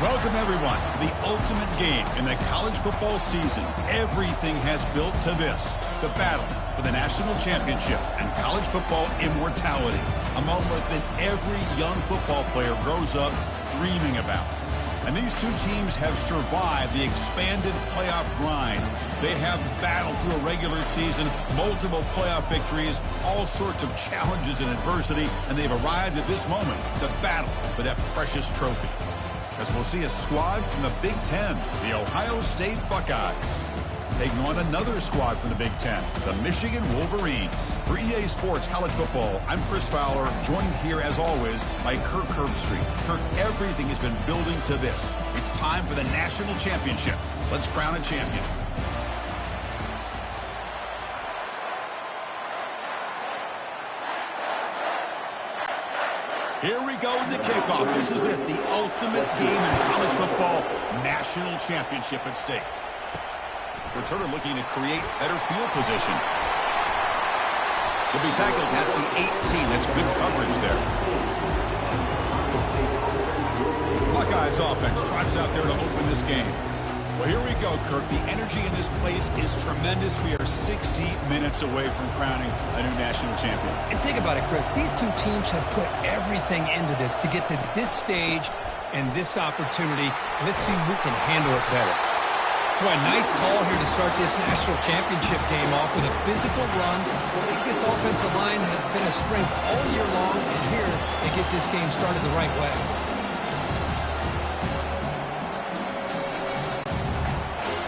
Welcome, everyone, to the ultimate game in the college football season. Everything has built to this, the battle for the national championship and college football immortality, a moment that every young football player grows up dreaming about. And these two teams have survived the expanded playoff grind. They have battled through a regular season, multiple playoff victories, all sorts of challenges and adversity, and they've arrived at this moment, the battle for that precious trophy. As we'll see a squad from the Big Ten, the Ohio State Buckeyes, taking on another squad from the Big Ten, the Michigan Wolverines. For EA Sports College Football, I'm Chris Fowler, joined here as always by Kirk Herbstreit. Kirk, everything has been building to this. It's time for the national championship. Let's crown a champion. Here we go in the kickoff. This is it, the ultimate game in college football, national championship at stake. Returner looking to create better field position. He'll be tackled at the 18. That's good coverage there. Buckeyes offense trots out there to open this game. Well, here we go, Kirk. The energy in this place is tremendous. We are 60 minutes away from crowning a new national champion. And think about it, Chris. These two teams have put everything into this to get to this stage and this opportunity. Let's see who can handle it better. Boy, nice call here to start this national championship game off with a physical run. I think this offensive line has been a strength all year long, and here they get this game started the right way.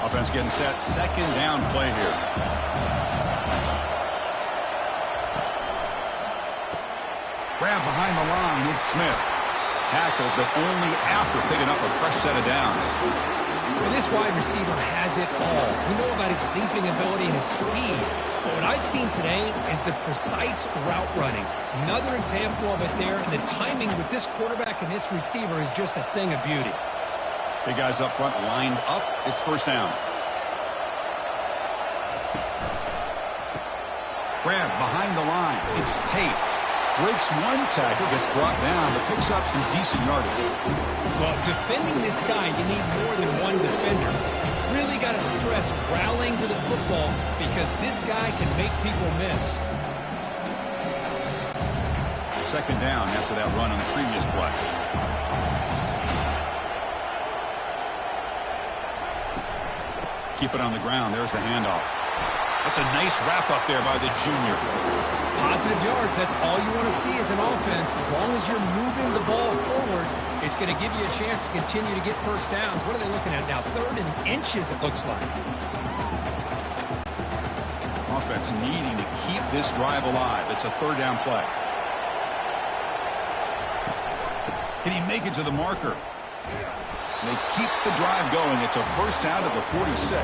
Offense getting set. Second down play here. Grab behind the line. It's Smith. Tackled, but only after picking up a fresh set of downs. Well, this wide receiver has it all. We know about his leaping ability and his speed. But what I've seen today is the precise route running. Another example of it there, and the timing with this quarterback and this receiver is just a thing of beauty. Big guys up front lined up. It's first down. Grab behind the line. It's Tate. Breaks one tackle, gets brought down, but picks up some decent yardage. Well, defending this guy, you need more than one defender. You really got to stress rallying to the football because this guy can make people miss. Second down after that run on the previous play. Keep it on the ground. There's the handoff. That's a nice wrap up there by the junior. Positive yards, that's all you want to see as an offense. As long as you're moving the ball forward, it's going to give you a chance to continue to get first downs. What are they looking at now? 3rd and inches, it looks like. Offense needing to keep this drive alive. It's a third down play. Can he make it to the marker? They keep the drive going. It's a first down at the 46.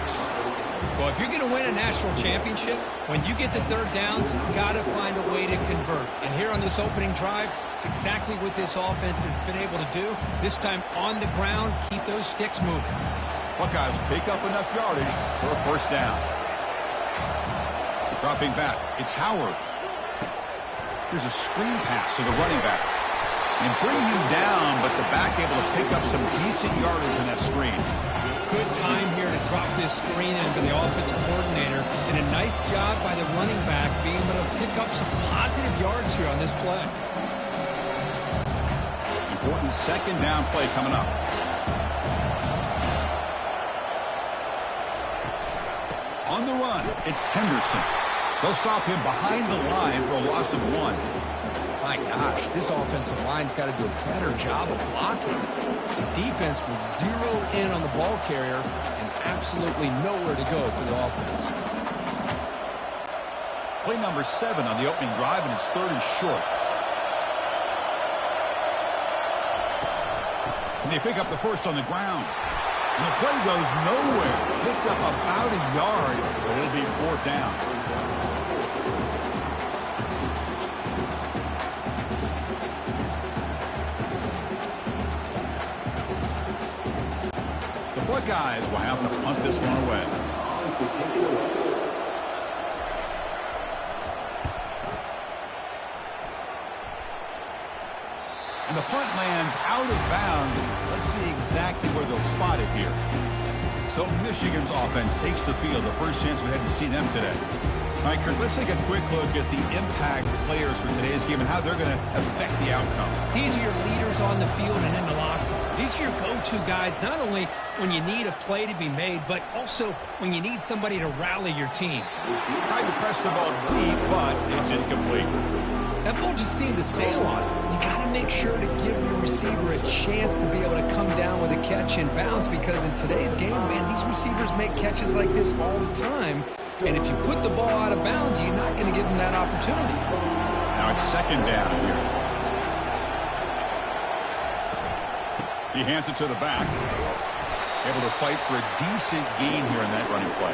Well, if you're going to win a national championship, when you get to third downs, you've got to find a way to convert. And here on this opening drive, it's exactly what this offense has been able to do. This time on the ground, keep those sticks moving. Buckeyes pick up enough yardage for a first down. Dropping back, it's Howard. Here's a screen pass to the running back. And bring him down, but the back able to pick up some decent yardage in that screen. Good time here to drop this screen in for the offensive coordinator. And a nice job by the running back being able to pick up some positive yards here on this play. Important second down play coming up. On the run, it's Henderson. They'll stop him behind the line for a loss of 1. My gosh, this offensive line's got to do a better job of blocking. The defense was zeroed in on the ball carrier and absolutely nowhere to go for the offense. Play number 7 on the opening drive, and it's 3rd and short. And they pick up the first on the ground. And the play goes nowhere. Picked up about a yard, but it'll be 4th down. Buckeyes will have to punt this one away. And the punt lands out of bounds Let's see exactly where they'll spot it here. So Michigan's offense takes the field. The first chance we had to see them today. All right, Kirk, let's take a quick look at the impact players for today's game and how they're going to affect the outcome. These are your leaders on the field and in the locker room. These are your go-to guys, not only when you need a play to be made, but also when you need somebody to rally your team. Tried to press the ball deep, but it's incomplete. That ball just seemed to sail on it. You got to make sure to give your receiver a chance to be able to come down with a catch in bounds, because in today's game, man, these receivers make catches like this all the time. And if you put the ball out of bounds, you're not going to give them that opportunity. Now it's second down here. He hands it to the back. Able to fight for a decent gain here in that running play.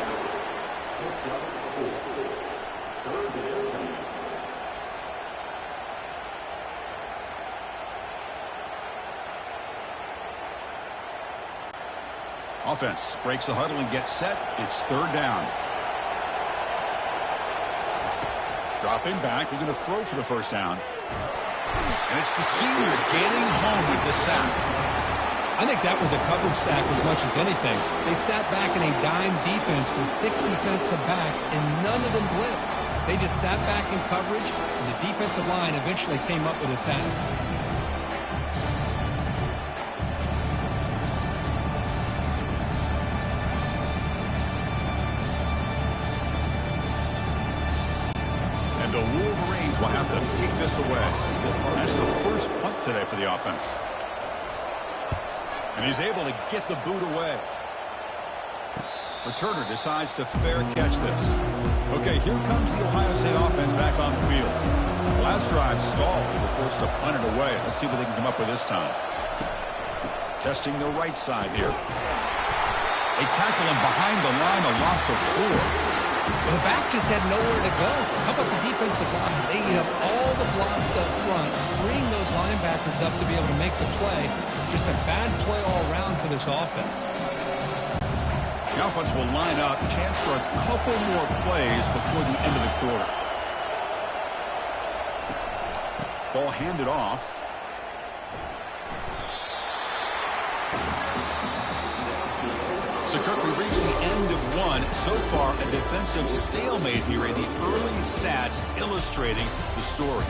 Offense breaks the huddle and gets set. It's third down. Dropping back, we're going to throw for the first down. And it's the senior getting home with the sack. I think that was a coverage sack as much as anything. They sat back in a dime defense with 6 defensive backs, and none of them blitzed. They just sat back in coverage, and the defensive line eventually came up with a sack. The Wolverines will have to kick this away. That's the first punt today for the offense. And he's able to get the boot away. Returner decides to fair catch this. Okay, here comes the Ohio State offense back on the field. Last drive stalled. They were forced to punt it away. Let's see what they can come up with this time. Testing the right side here. They tackle him behind the line, a loss of 4. Well, the back just had nowhere to go. How about the defensive line? They eat up all the blocks up front, freeing those linebackers up to be able to make the play. Just a bad play all around for this offense. The offense will line up. Chance for a couple more plays before the end of the quarter. Ball handed off. So, Kirk, we reached the end of one. So far, a defensive stalemate here, and the early stats illustrating the story.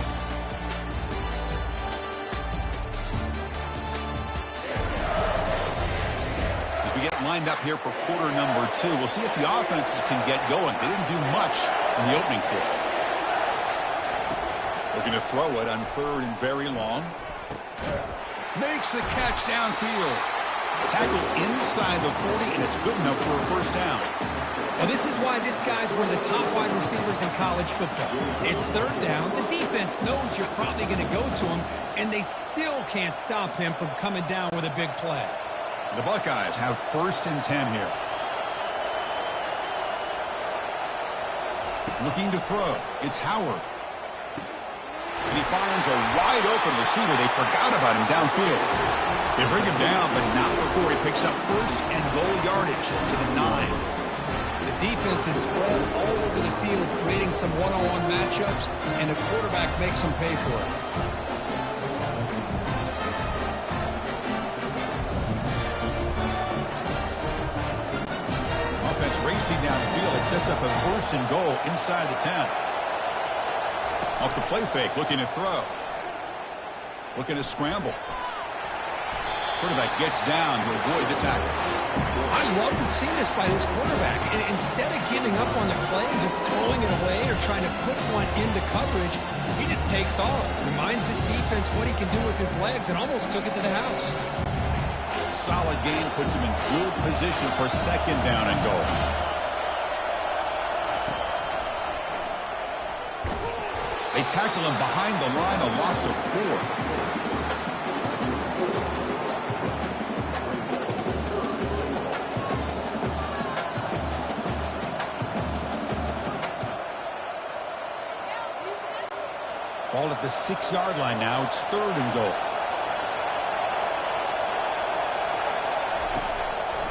As we get lined up here for quarter number 2, we'll see if the offenses can get going. They didn't do much in the opening quarter. They're going to throw it on third and very long. Makes the catch downfield. Tackle inside the 40, and it's good enough for a first down. Well, this is why this guy's one of the top wide receivers in college football. It's third down. The defense knows you're probably going to go to him, and they still can't stop him from coming down with a big play. The Buckeyes have first and 10 here. Looking to throw. It's Howard. And he finds a wide-open receiver. They forgot about him downfield. They bring him down, but not before he picks up first and goal yardage to the 9. The defense is spread all over the field, creating some one-on-one matchups, and the quarterback makes them pay for it. Offense racing down the field. It sets up a first and goal inside the 10. Off the play fake, looking to throw. Looking to scramble. Quarterback gets down to avoid the tackle. I love to see this by this quarterback. Instead of giving up on the play and just throwing it away or trying to put one into coverage, he just takes off. Reminds his defense what he can do with his legs and almost took it to the house. Solid game puts him in good position for second down and goal. They tackle him behind the line, a loss of 4. Ball at the 6-yard line now. It's third and goal.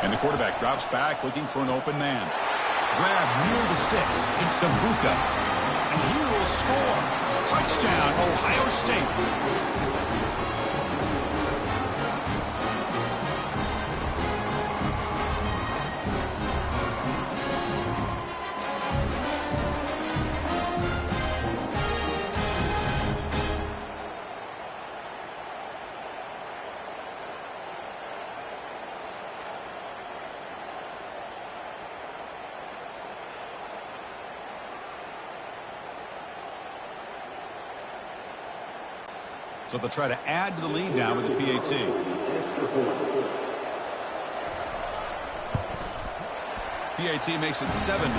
And the quarterback drops back looking for an open man. Grab near the sticks. It's Sambuca. And he will score. Touchdown, Ohio State. So they'll try to add to the lead now with the PAT. PAT makes it 7-0.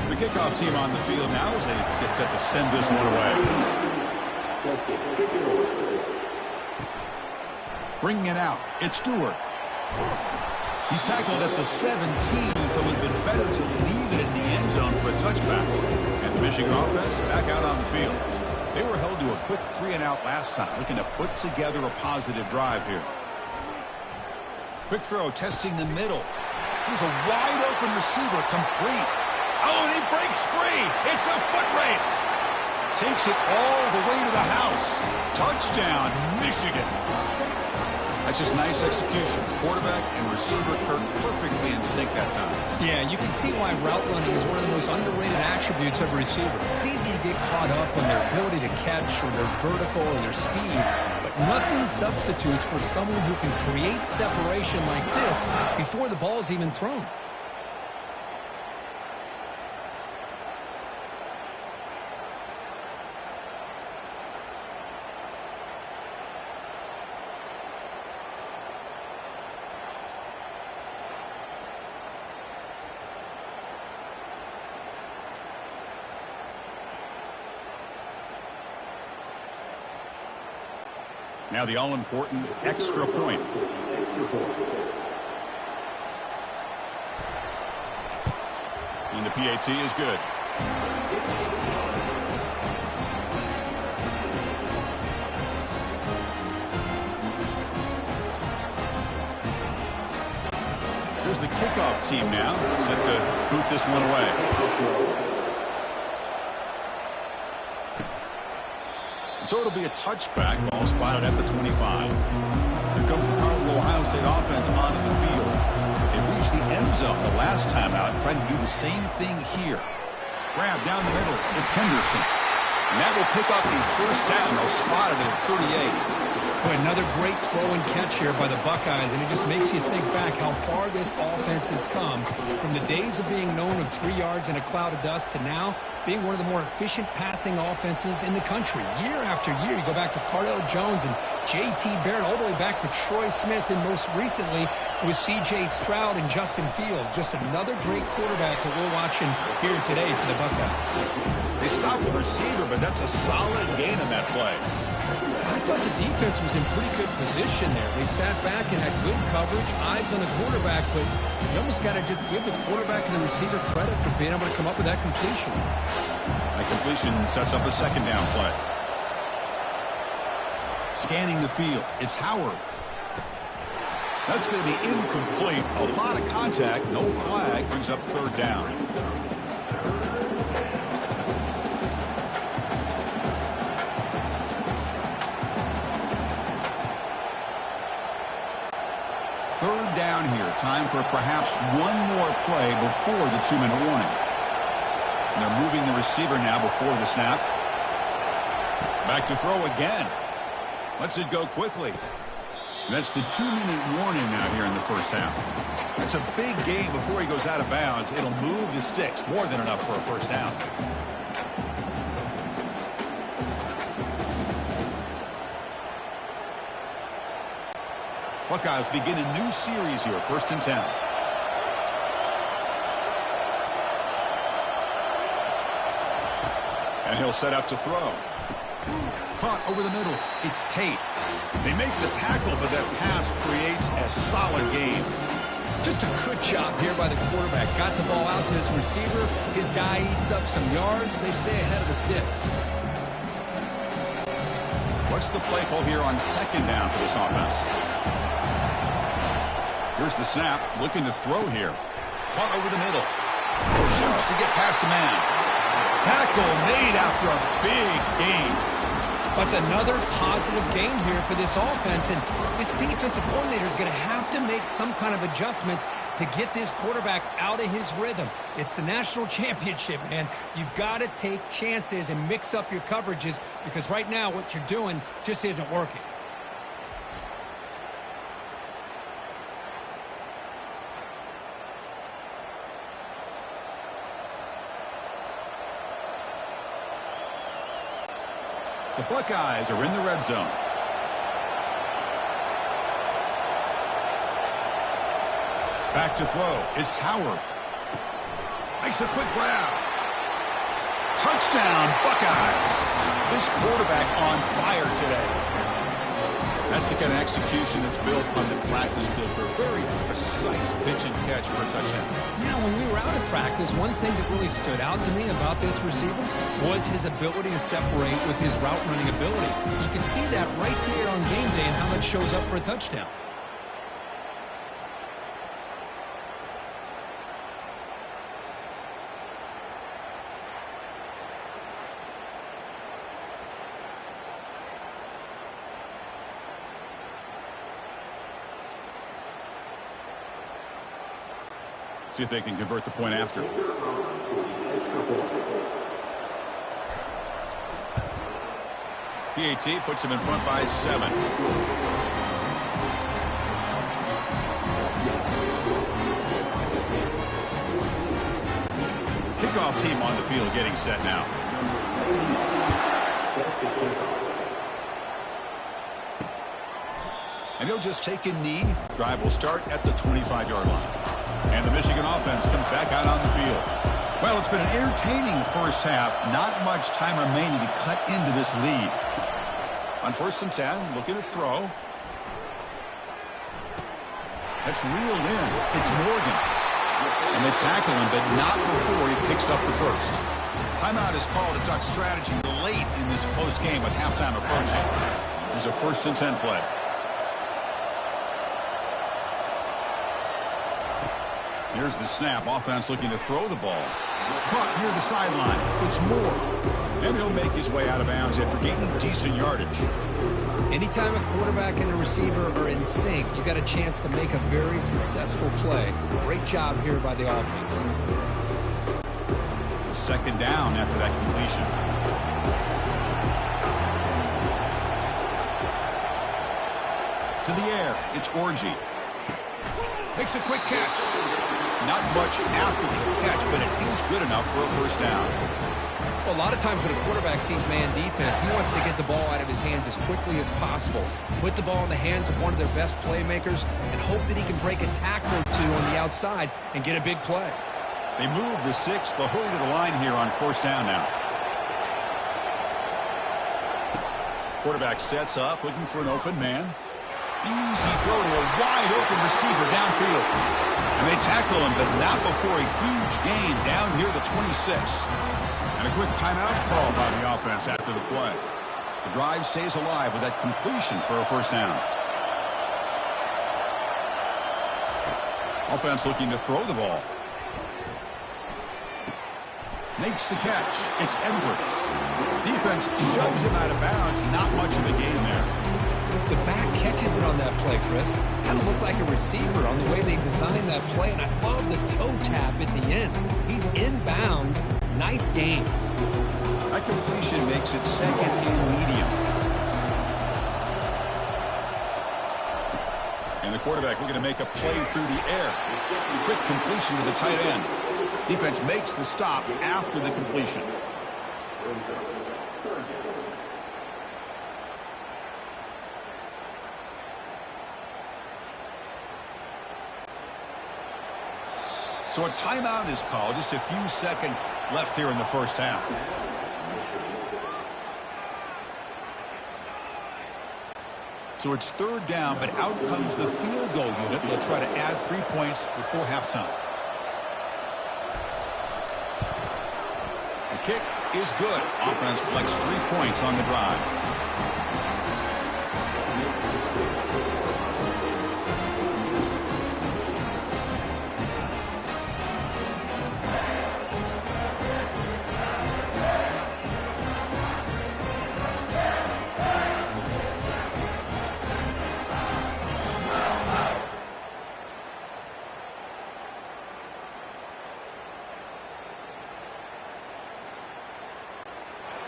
The kickoff team on the field now as they get set to send this one away. Bringing it out, it's Stewart. He's tackled at the 17, so it would have been better to leave it in the end zone for a touchback. And the Michigan offense back out on the field. They were held to a quick 3-and-out last time, looking to put together a positive drive here. Quick throw, testing the middle. Here's a wide-open receiver, complete. Oh, and he breaks free. It's a foot race. Takes it all the way to the house. Touchdown, Michigan. That's just nice execution. Quarterback and receiver Kirk perfectly in sync that time. Yeah, you can see why route running is one of the most underrated attributes of a receiver. It's easy to get caught up on their ability to catch or their vertical or their speed, but nothing substitutes for someone who can create separation like this before the ball is even thrown. Now the all-important extra point. And the PAT is good. Here's the kickoff team now, set to boot this one away. So it'll be a touchback, ball spotted at the 25. Here comes the powerful Ohio State offense onto the field. They reached the end zone the last time out, trying to do the same thing here. Grab down the middle, it's Henderson. And that will pick up the first down. They'll spot it at 38. Boy, another great throw and catch here by the Buckeyes, and it just makes you think back how far this offense has come from the days of being known of 3 yards in a cloud of dust to now being one of the more efficient passing offenses in the country. Year after year, you go back to Cardell Jones and J.T. Barrett, all the way back to Troy Smith, and most recently with C.J. Stroud and Justin Field. Just another great quarterback that we're watching here today for the Buckeyes. They stopped the receiver, but that's a solid gain on that play. I thought the defense was in pretty good position there. They sat back and had good coverage, eyes on the quarterback, but you almost got to just give the quarterback and the receiver credit for being able to come up with that completion. That completion sets up a second down play. Scanning the field, it's Howard. That's going to be incomplete. A lot of contact, no flag, brings up third down. Third down here. Time for perhaps one more play before the 2-minute warning. And they're moving the receiver now before the snap. Back to throw again. Lets it go quickly. That's the 2-minute warning now here in the first half. That's a big gain before he goes out of bounds. It'll move the sticks. More than enough for a first down. Buckeyes begin a new series here, 1st and 10. And he'll set up to throw. Caught over the middle. It's Tate. They make the tackle, but that pass creates a solid gain. Just a good job here by the quarterback. Got the ball out to his receiver. His guy eats up some yards. They stay ahead of the sticks. What's the play call here on second down for this offense? Here's the snap, looking to throw here. Caught over the middle. Shoots to get past a man. Tackle made after a big gain. That's another positive game here for this offense, and this defensive coordinator is going to have to make some kind of adjustments to get this quarterback out of his rhythm. It's the national championship, man. You've got to take chances and mix up your coverages, because right now what you're doing just isn't working. The Buckeyes are in the red zone. Back to throw. It's Howard. Makes a quick grab. Touchdown, Buckeyes. This quarterback on fire today. That's the kind of execution that's built on the practice field for a very precise pitch and catch for a touchdown. Yeah, when we were out at practice, one thing that really stood out to me about this receiver was his ability to separate with his route running ability. You can see that right there on game day and how that shows up for a touchdown. See if they can convert the point after. PAT puts him in front by 7. Kickoff team on the field getting set now. And he'll just take a knee. Drive will start at the 25-yard line. And the Michigan offense comes back out on the field. Well, it's been an entertaining first half. Not much time remaining to cut into this lead. On 1st and 10, looking to throw. That's reeled in. It's Morgan. And they tackle him, but not before he picks up the first. Timeout is called to talk strategy late in this close game with halftime approaching. There's a 1st and 10 play. Here's the snap. Offense looking to throw the ball. Caught near the sideline. It's Moore. And he'll make his way out of bounds after gaining decent yardage. Anytime a quarterback and a receiver are in sync, you got a chance to make a very successful play. Great job here by the offense. 2nd down after that completion. To the air. It's Orji. Makes a quick catch. Not much after the catch, but it is good enough for a 1st down. Well, a lot of times when a quarterback sees man defense, he wants to get the ball out of his hands as quickly as possible. Put the ball in the hands of one of their best playmakers and hope that he can break a tackle or two on the outside and get a big play. They move the 6th. They'll hurry to the line here on 1st down now. Quarterback sets up, looking for an open man. Easy throw to a wide-open receiver downfield. And they tackle him, but not before a huge gain down here to 26. And a quick timeout call by the offense after the play. The drive stays alive with that completion for a 1st down. Offense looking to throw the ball. Makes the catch. It's Edwards. Defense shoves him out of bounds. Not much of a gain there. The back catches it on that play, Chris. Kind of looked like a receiver on the way they designed that play, and I love the toe tap at the end. He's in bounds. Nice game. That completion makes it 2nd and medium. And the quarterback looking to make a play through the air. Quick completion to the tight end. Defense makes the stop after the completion. So a timeout is called. Just a few seconds left here in the 1st half. So it's 3rd down, but out comes the field goal unit. They'll try to add 3 points before halftime. The kick is good. Offense collects 3 points on the drive.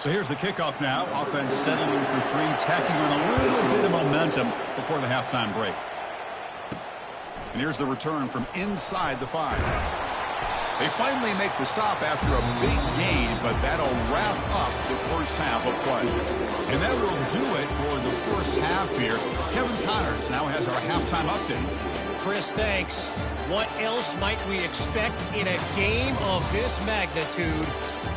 So here's the kickoff now. Offense settling for 3, tacking on a little bit of momentum before the halftime break. And here's the return from inside the 5. They finally make the stop after a big gain, but that'll wrap up the first half of play. And that will do it for the first half here. Kevin Connors now has our halftime update. Chris, thanks. What else might we expect in a game of this magnitude?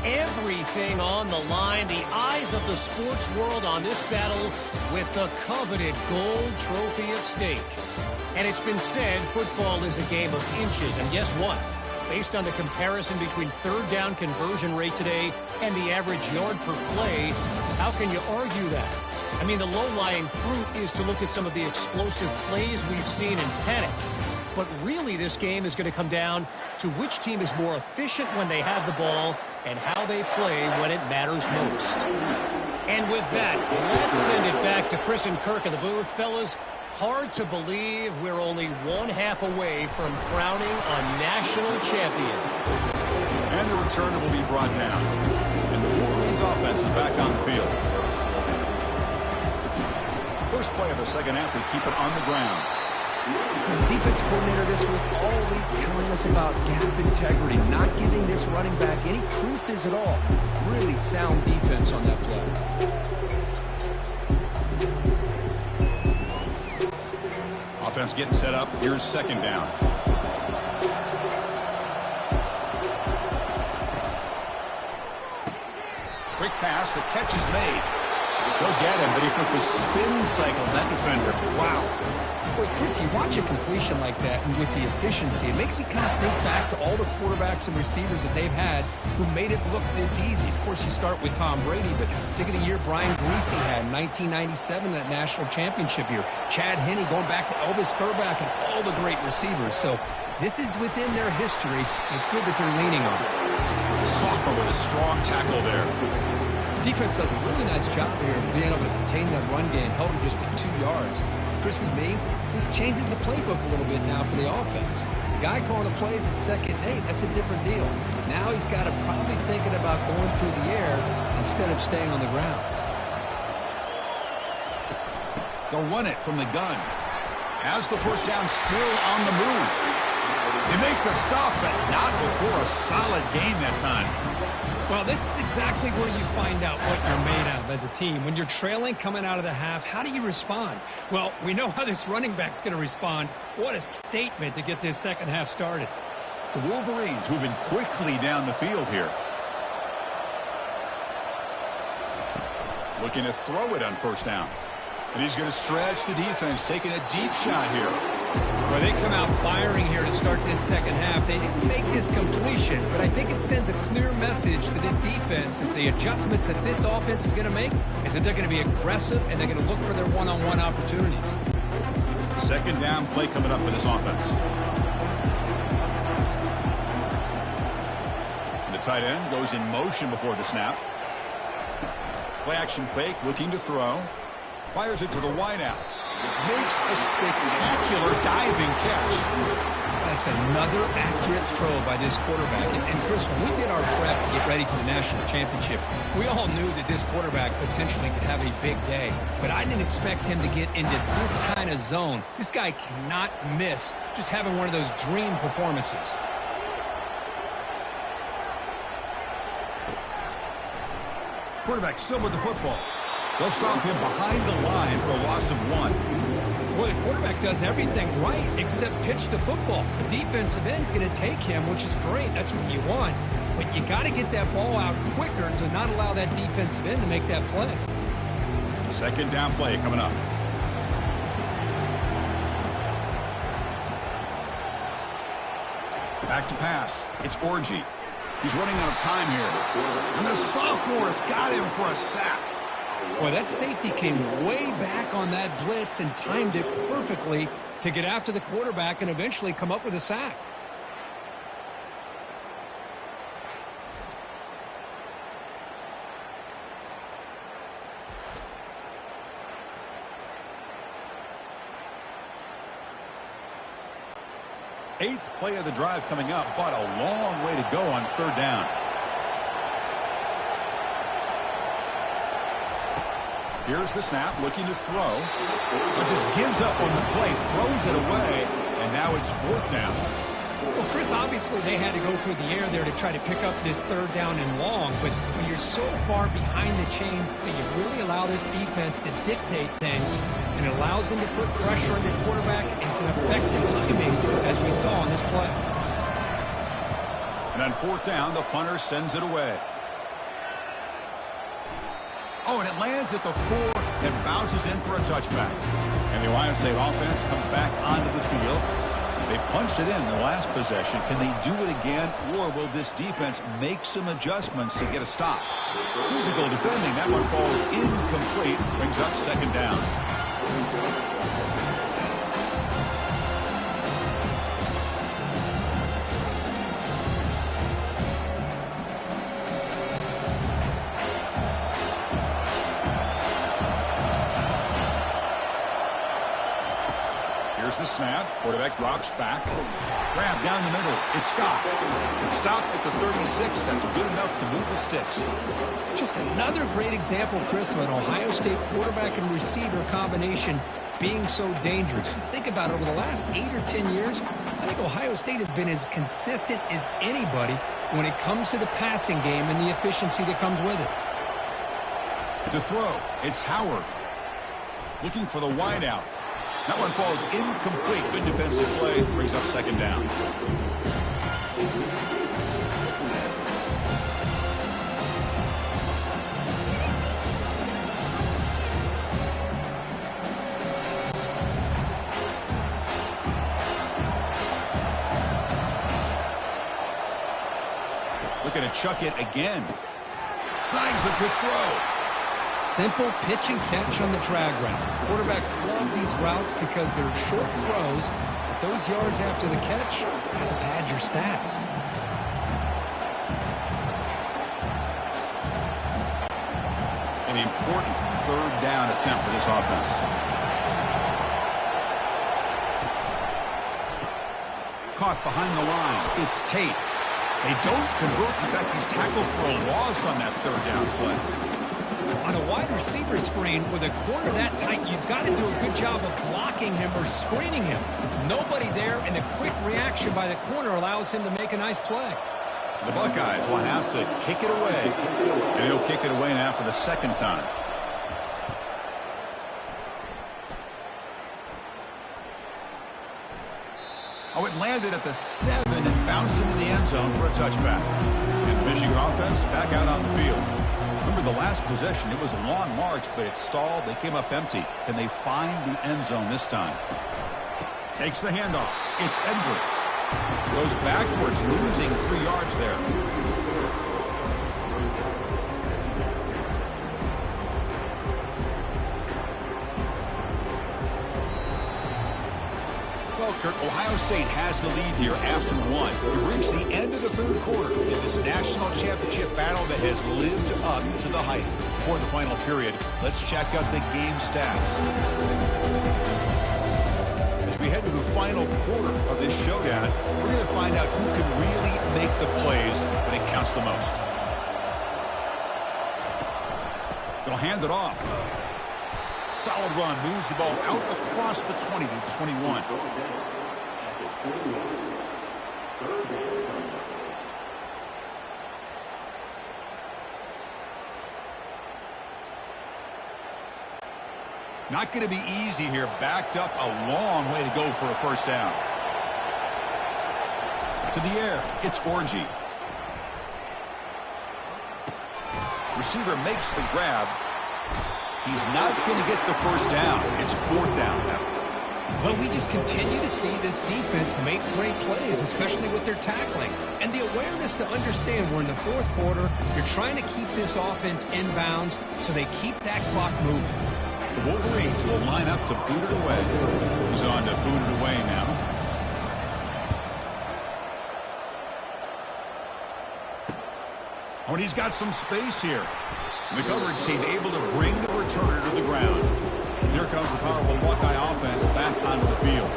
Everything on the line, the eyes of the sports world on this battle with the coveted gold trophy at stake. And it's been said football is a game of inches, and guess what? Based on the comparison between third down conversion rate today and the average yard per play, how can you argue that? I mean, the low-lying fruit is to look at some of the explosive plays we've seen in panic. But really, this game is going to come down to which team is more efficient when they have the ball and how they play when it matters most. And with that, let's send it back to Chris and Kirk in the booth. Fellas, hard to believe we're only one half away from crowning a national champion. And the returner will be brought down. And the Wolverines offense is back on the field. First play of the second half, they keep it on the ground. The defense coordinator this week all week telling us about gap integrity, not giving this running back any creases at all. Really sound defense on that play. Offense getting set up. Here's second down. Quick pass. The catch is made. Go get him, but he put the spin cycle on that defender. Wow. Wait, Chris, you watch a completion like that, and with the efficiency, it makes you kind of think back to all the quarterbacks and receivers that they've had who made it look this easy. Of course, you start with Tom Brady, but think of the year Brian Greasy had in 1997, that national championship year. Chad Henne going back to Elvis Grbac and all the great receivers. So this is within their history. It's good that they're leaning on it. Sophomore with a strong tackle there. Defense does a really nice job here of being able to contain that run game, held him just at 2 yards. Chris, to me, this changes the playbook a little bit now for the offense. The guy calling the plays at 2nd and 8, that's a different deal. Now he's got to probably thinking about going through the air instead of staying on the ground. They'll run it from the gun. Has the first down, still on the move. They make the stop, but not before a solid gain that time. Well, this is exactly where you find out what you're made of as a team. When you're trailing coming out of the half, how do you respond? Well, we know how this running back's going to respond. What a statement to get this second half started. The Wolverines moving quickly down the field here. Looking to throw it on first down. And he's going to stretch the defense, taking a deep shot here. Well, they come out firing here to start this second half. They didn't make this completion, but I think it sends a clear message to this defense that the adjustments that this offense is going to make is that they're going to be aggressive and they're going to look for their one-on-one opportunities. Second down play coming up for this offense. And the tight end goes in motion before the snap. Play action fake, looking to throw. Fires it to the wideout. Makes a spectacular diving catch. That's another accurate throw by this quarterback. And Chris, when we did our prep to get ready for the national championship, we all knew that this quarterback potentially could have a big day. But I didn't expect him to get into this kind of zone. This guy cannot miss just having one of those dream performances. Quarterback still with the football. They'll stop him behind the line for a loss of 1. Well, the quarterback does everything right except pitch the football. The defensive end's going to take him, which is great. That's what you want. But you got to get that ball out quicker to not allow that defensive end to make that play. Second down play coming up. Back to pass. It's Orgy. He's running out of time here. And the sophomore has got him for a sack. Boy, that safety came way back on that blitz and timed it perfectly to get after the quarterback and eventually come up with a sack. Eighth play of the drive coming up, but a long way to go on third down. Here's the snap, looking to throw. But just gives up on the play, throws it away, and now it's fourth down. Well, Chris, obviously they had to go through the air there to try to pick up this third down and long, but when you're so far behind the chains, you really allow this defense to dictate things, and it allows them to put pressure on your quarterback and can affect the timing, as we saw on this play. And on fourth down, the punter sends it away. Oh, and it lands at the 4 and bounces in for a touchback. And the Ohio State offense comes back onto the field. They punched it in the last possession. Can they do it again, or will this defense make some adjustments to get a stop? Physical defending. That one falls incomplete. Brings up second down. Here's the snap. Quarterback drops back. Grab down the middle. It's Scott. It's stopped at the 36. That's good enough to move the sticks. Just another great example, Chris, of an Ohio State quarterback and receiver combination being so dangerous. Think about it, over the last 8 or 10 years, I think Ohio State has been as consistent as anybody when it comes to the passing game and the efficiency that comes with it. To throw, it's Howard. Looking for the wideout. That one falls incomplete. Good defensive play. Brings up second down. Looking to chuck it again. Slides the quick throw. Simple pitch and catch on the drag route. Quarterbacks love these routes because they're short throws, but those yards after the catch kind of pad your stats. An important third down attempt for this offense. Caught behind the line. It's Tate. They don't convert. In fact, he's tackled for a loss on that third down play. On a wide receiver screen with a corner that tight, you've got to do a good job of blocking him or screening him. Nobody there, and the quick reaction by the corner allows him to make a nice play. The Buckeyes will have to kick it away, and he'll kick it away now for the second time. Oh, it landed at the 7 and bounced into the end zone for a touchback. And the Michigan offense back out on the field. Remember the last possession, it was a long march, but it stalled. They came up empty. Can they find the end zone this time? Takes the handoff. It's Edwards. Goes backwards, losing 3 yards there. Well, Kirk, Ohio State has the lead here after 1. We've reached the end of the third quarter in this national championship battle that has lived up to the hype. Before the final period, let's check out the game stats. As we head to the final quarter of this showdown, we're going to find out who can really make the plays when it counts the most. They'll hand it off. Solid run, moves the ball out across the 20 to the 21. Not going to be easy here. Backed up a long way to go for a first down. To the air, it's Orji. Receiver makes the grab. He's not going to get the first down. It's fourth down now. Well, we just continue to see this defense make great plays, especially with their tackling. And the awareness to understand we're in the fourth quarter, you're trying to keep this offense in bounds so they keep that clock moving. The Wolverines will line up to boot it away. He's on to boot it away now. Oh, and he's got some space here. And the coverage team able to bring the returner to the ground. And here comes the powerful Buckeye offense back onto the field.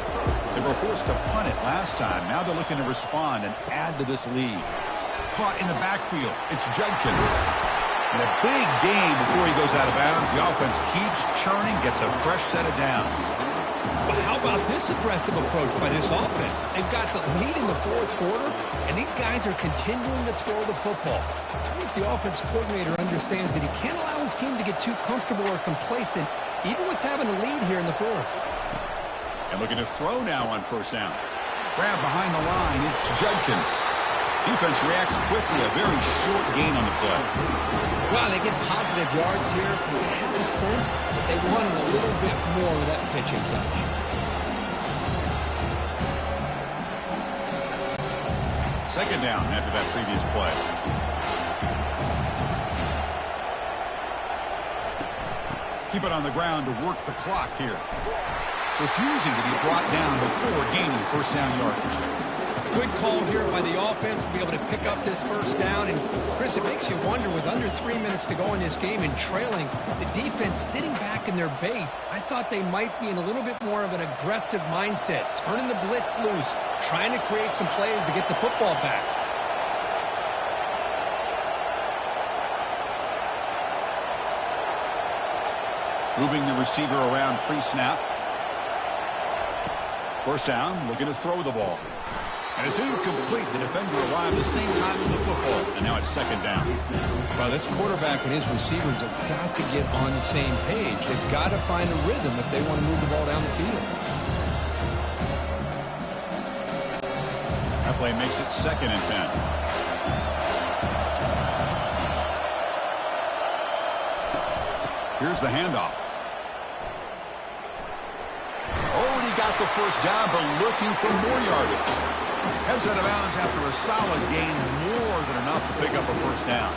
They were forced to punt it last time. Now they're looking to respond and add to this lead. Caught in the backfield. It's Judkins. And a big gain before he goes out of bounds. The offense keeps churning, gets a fresh set of downs. Well, how about this aggressive approach by this offense? They've got the lead in the fourth quarter, and these guys are continuing to throw the football. I think the offense coordinator understands that he can't allow his team to get too comfortable or complacent, even with having a lead here in the fourth. And looking to throw now on first down. Grab behind the line. It's Judkins. Defense reacts quickly. A very short gain on the play. Well, they get positive yards here. But I have a sense that they wanted a little bit more of that pitching touch. Second down after that previous play. Keep it on the ground to work the clock here. Refusing to be brought down before gaining first down yardage. Good call here by the offense to be able to pick up this first down. And, Chris, it makes you wonder, with under 3 minutes to go in this game and trailing, the defense sitting back in their base, I thought they might be in a little bit more of an aggressive mindset, turning the blitz loose, trying to create some plays to get the football back. Moving the receiver around pre-snap. First down, looking to throw the ball. And it's incomplete. The defender arrived at the same time as the football. And now it's second down. Well, this quarterback and his receivers have got to get on the same page. They've got to find a rhythm if they want to move the ball down the field. That play makes it 2nd and 10. Here's the handoff. Already got the first down, but looking for more yardage. Heads out of bounds after a solid gain, more than enough to pick up a first down.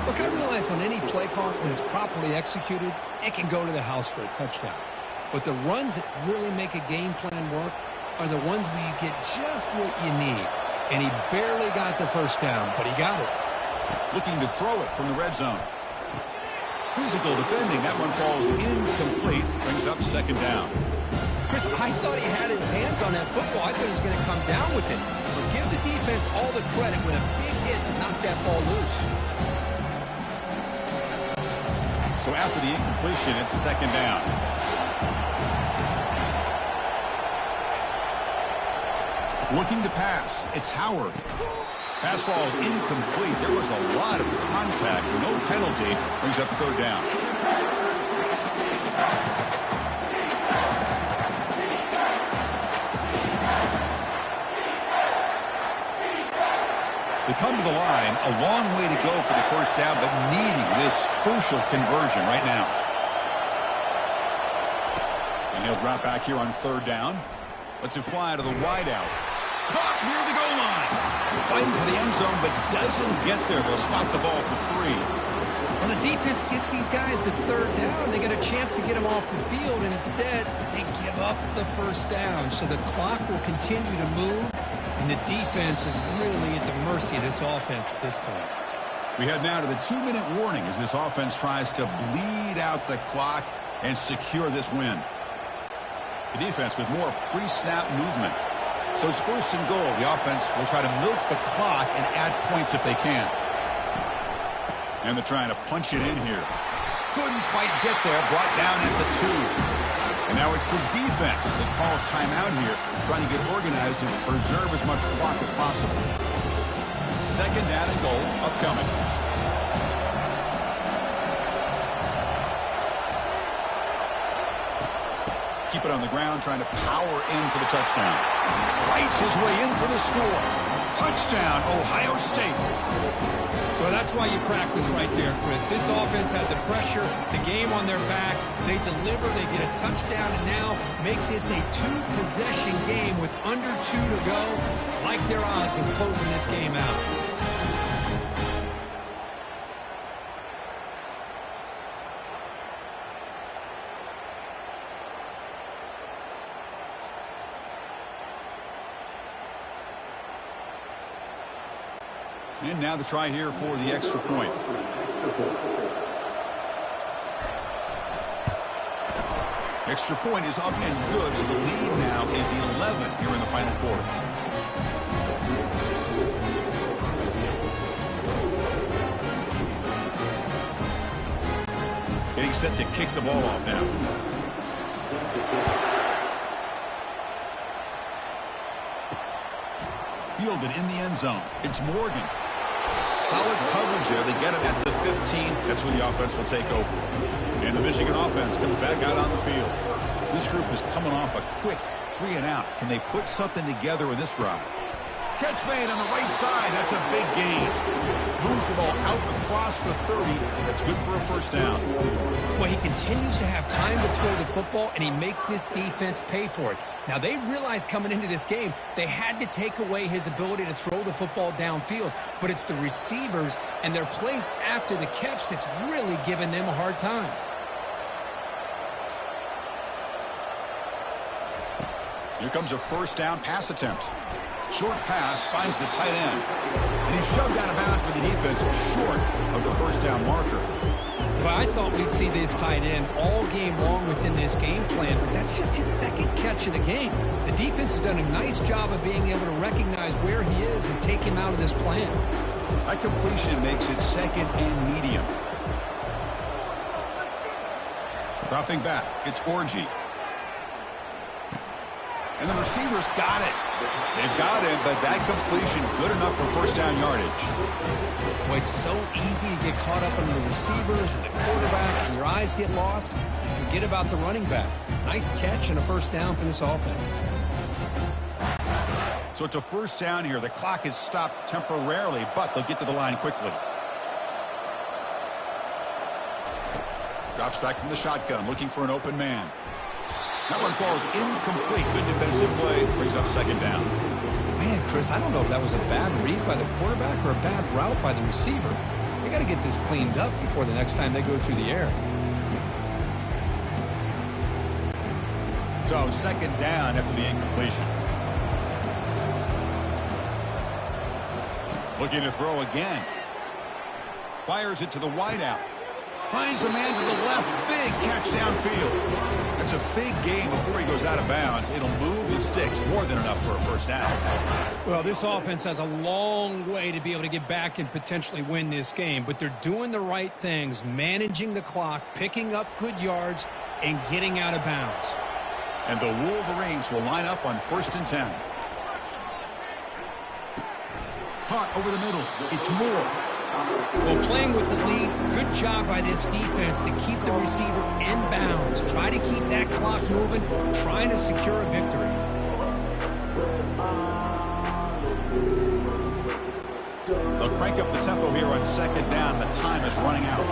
Look, I realize on any play call, when it's properly executed, it can go to the house for a touchdown. But the runs that really make a game plan work are the ones where you get just what you need. And he barely got the first down, but he got it. Looking to throw it from the red zone. Physical defending. That one falls incomplete. Brings up second down. Chris, I thought he had his hands on that football. I thought he was going to come down with it. But give the defense all the credit with a big hit to knock that ball loose. So after the incompletion, it's second down. Looking to pass. It's Howard. Pass falls incomplete. There was a lot of contact. No penalty. Brings up third down. They come to the line, a long way to go for the first down, but needing this crucial conversion right now. And he'll drop back here on third down. Lets it fly to the wideout. Caught near the goal line. Fighting for the end zone, but doesn't get there. They'll spot the ball to 3. Well, the defense gets these guys to third down. They get a chance to get them off the field, and instead they give up the first down. So the clock will continue to move. And the defense is really at the mercy of this offense at this point. We head now to the 2-minute warning as this offense tries to bleed out the clock and secure this win. The defense with more pre-snap movement. So it's first and goal. The offense will try to milk the clock and add points if they can. And they're trying to punch it in here. Couldn't quite get there. Brought down at the 2. And now it's the defense that calls timeout here, trying to get organized and preserve as much clock as possible. Second down and goal upcoming. Keep it on the ground, trying to power in for the touchdown. Fights his way in for the score. Touchdown, Ohio State. Well, that's why you practice right there, Chris. This offense had the pressure, the game on their back. They deliver, they get a touchdown, and now make this a 2-possession game with under 2 to go. Like their odds of closing this game out. And now the try here for the extra point. Extra point is up and good, so the lead now is 11 here in the final quarter. Getting set to kick the ball off now. fielded in the end zone. It's Morgan. Solid coverage there. They get it at the 15. That's where the offense will take over. And the Michigan offense comes back out on the field. This group is coming off a quick 3-and-out. Can they put something together in this drive? Catch made on the right side. That's a big gain. Moves the ball out across the 30. That's good for a first down. Well, he continues to have time to throw the football, and he makes this defense pay for it. Now, they realized coming into this game they had to take away his ability to throw the football downfield, but it's the receivers and their plays after the catch that's really giving them a hard time. Here comes a first down pass attempt. Short pass finds the tight end. And he's shoved out of bounds by the defense short of the first down marker. Well, I thought we'd see this tight end all game long within this game plan, but that's just his second catch of the game. The defense has done a nice job of being able to recognize where he is and take him out of this plan. That completion makes it second and medium. Dropping back, it's Orji. And the receivers got it. They've got him, but that completion good enough for first down yardage. Well, it's so easy to get caught up on the receivers and the quarterback, and your eyes get lost. You forget about the running back. Nice catch and a first down for this offense. So it's a first down here. The clock is stopped temporarily, but they'll get to the line quickly. Drops back from the shotgun, looking for an open man. That one falls incomplete. Good defensive play. Brings up second down. Man, Chris, I don't know if that was a bad read by the quarterback or a bad route by the receiver. They got to get this cleaned up before the next time they go through the air. So second down after the incompletion. Looking to throw again. Fires it to the wideout. Finds a man to the left. Big catch downfield. That's a big gain before he goes out of bounds. It'll move the sticks more than enough for a first down. Well, this offense has a long way to be able to get back and potentially win this game, but they're doing the right things, managing the clock, picking up good yards, and getting out of bounds. And the Wolverines will line up on 1st and 10. Caught over the middle. It's Moore. Well, playing with the lead, good job by this defense to keep the receiver in bounds. Try to keep that clock moving, trying to secure a victory. They'll crank up the tempo here on second down. The time is running out.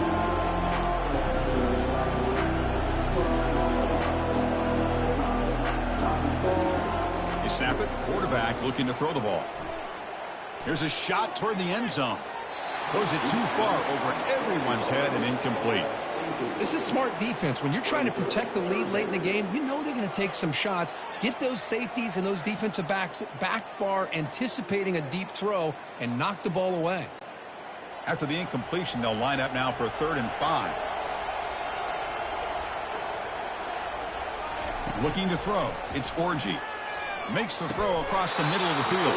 You snap it. Quarterback looking to throw the ball. Here's a shot toward the end zone. Goes it too far over everyone's head and incomplete. This is smart defense. When you're trying to protect the lead late in the game, you know they're going to take some shots, get those safeties and those defensive backs back far, anticipating a deep throw, and knock the ball away. After the incompletion, they'll line up now for 3rd and 5. Looking to throw. It's Orji. Makes the throw across the middle of the field.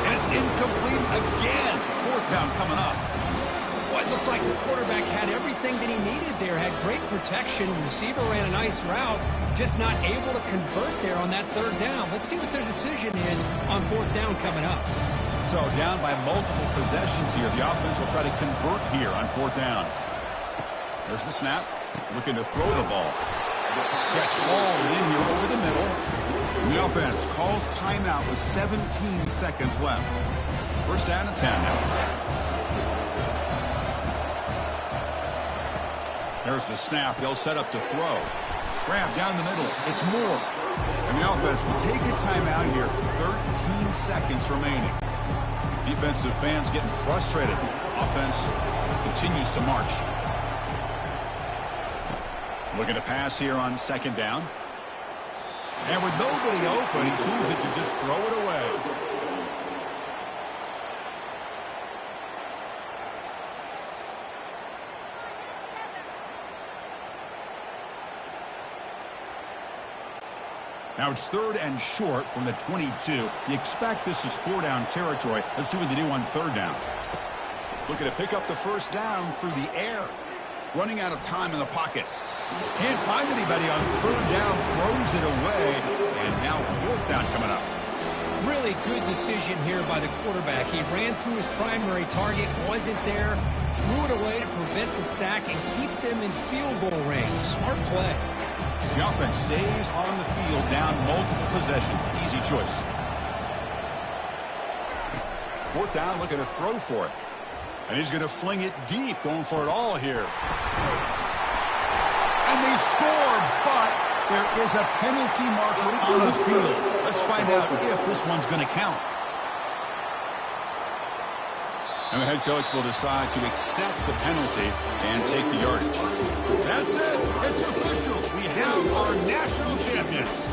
And it's incomplete again. 4th down coming up. Well, it looked like the quarterback had everything that he needed there. Had great protection. The receiver ran a nice route. Just not able to convert there on that 3rd down. Let's see what their decision is on 4th down coming up. So down by multiple possessions here. The offense will try to convert here on 4th down. There's the snap. Looking to throw the ball. Catch hauled in here over the middle. And the offense calls timeout with 17 seconds left. 1st down and 10 now. There's the snap. They'll set up to throw. Grab down the middle. It's Moore. And the offense will take a timeout here. 13 seconds remaining. Defensive fans getting frustrated. Offense continues to march. Looking to pass here on 2nd down. And with nobody open, he chooses to just throw it away. Now it's 3rd and short from the 22. You expect this is 4-down territory. Let's see what they do on 3rd down. Looking to pick up the first down through the air. Running out of time in the pocket. Can't find anybody on 3rd down. Throws it away. And now 4th down coming up. Really good decision here by the quarterback. He ran through his primary target, wasn't there, threw it away to prevent the sack and keep them in field goal range. Smart play. The offense stays on the field down multiple possessions. Easy choice. 4th down, looking to throw for it. And he's going to fling it deep, going for it all here. And they score, but there is a penalty marker on the field. Let's find out if this one's going to count. And the head coach will decide to accept the penalty and take the yardage. That's it. It's official. We have our national champions.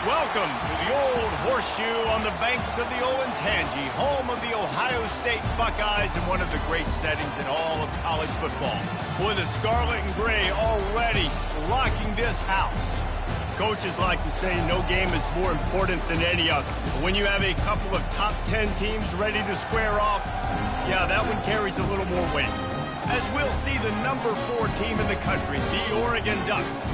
Welcome to the Old Horseshoe on the banks of the Olentangy, home of the Ohio State Buckeyes and one of the great settings in all of college football. Boy, the scarlet and gray already rocking this house. Coaches like to say no game is more important than any other. But when you have a couple of top 10 teams ready to square off, yeah, that one carries a little more weight. As we'll see the number 4 team in the country, the Oregon Ducks,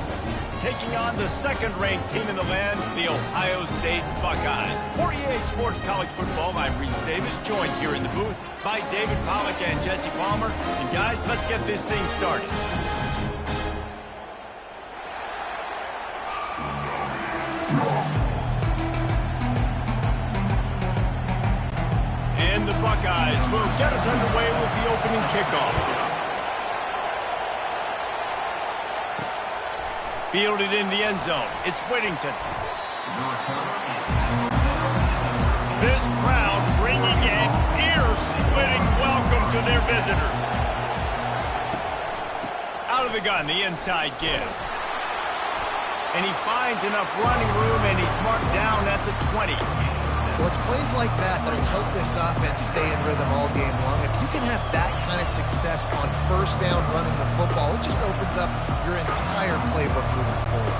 taking on the second-ranked team in the land, the Ohio State Buckeyes. For EA Sports College Football, I'm Reese Davis, joined here in the booth by David Pollack and Jesse Palmer. And guys, let's get this thing started. And the Buckeyes will get us underway with the opening kickoff. Fielded in the end zone. It's Whittington. This crowd bringing an ear-splitting welcome to their visitors. Out of the gun, the inside give. And he finds enough running room, and he's marked down at the 20. Well, it's plays like that that'll help this offense stay in rhythm all game long. If you can have that kind of success on first down running the football, it just opens up your entire playbook moving forward.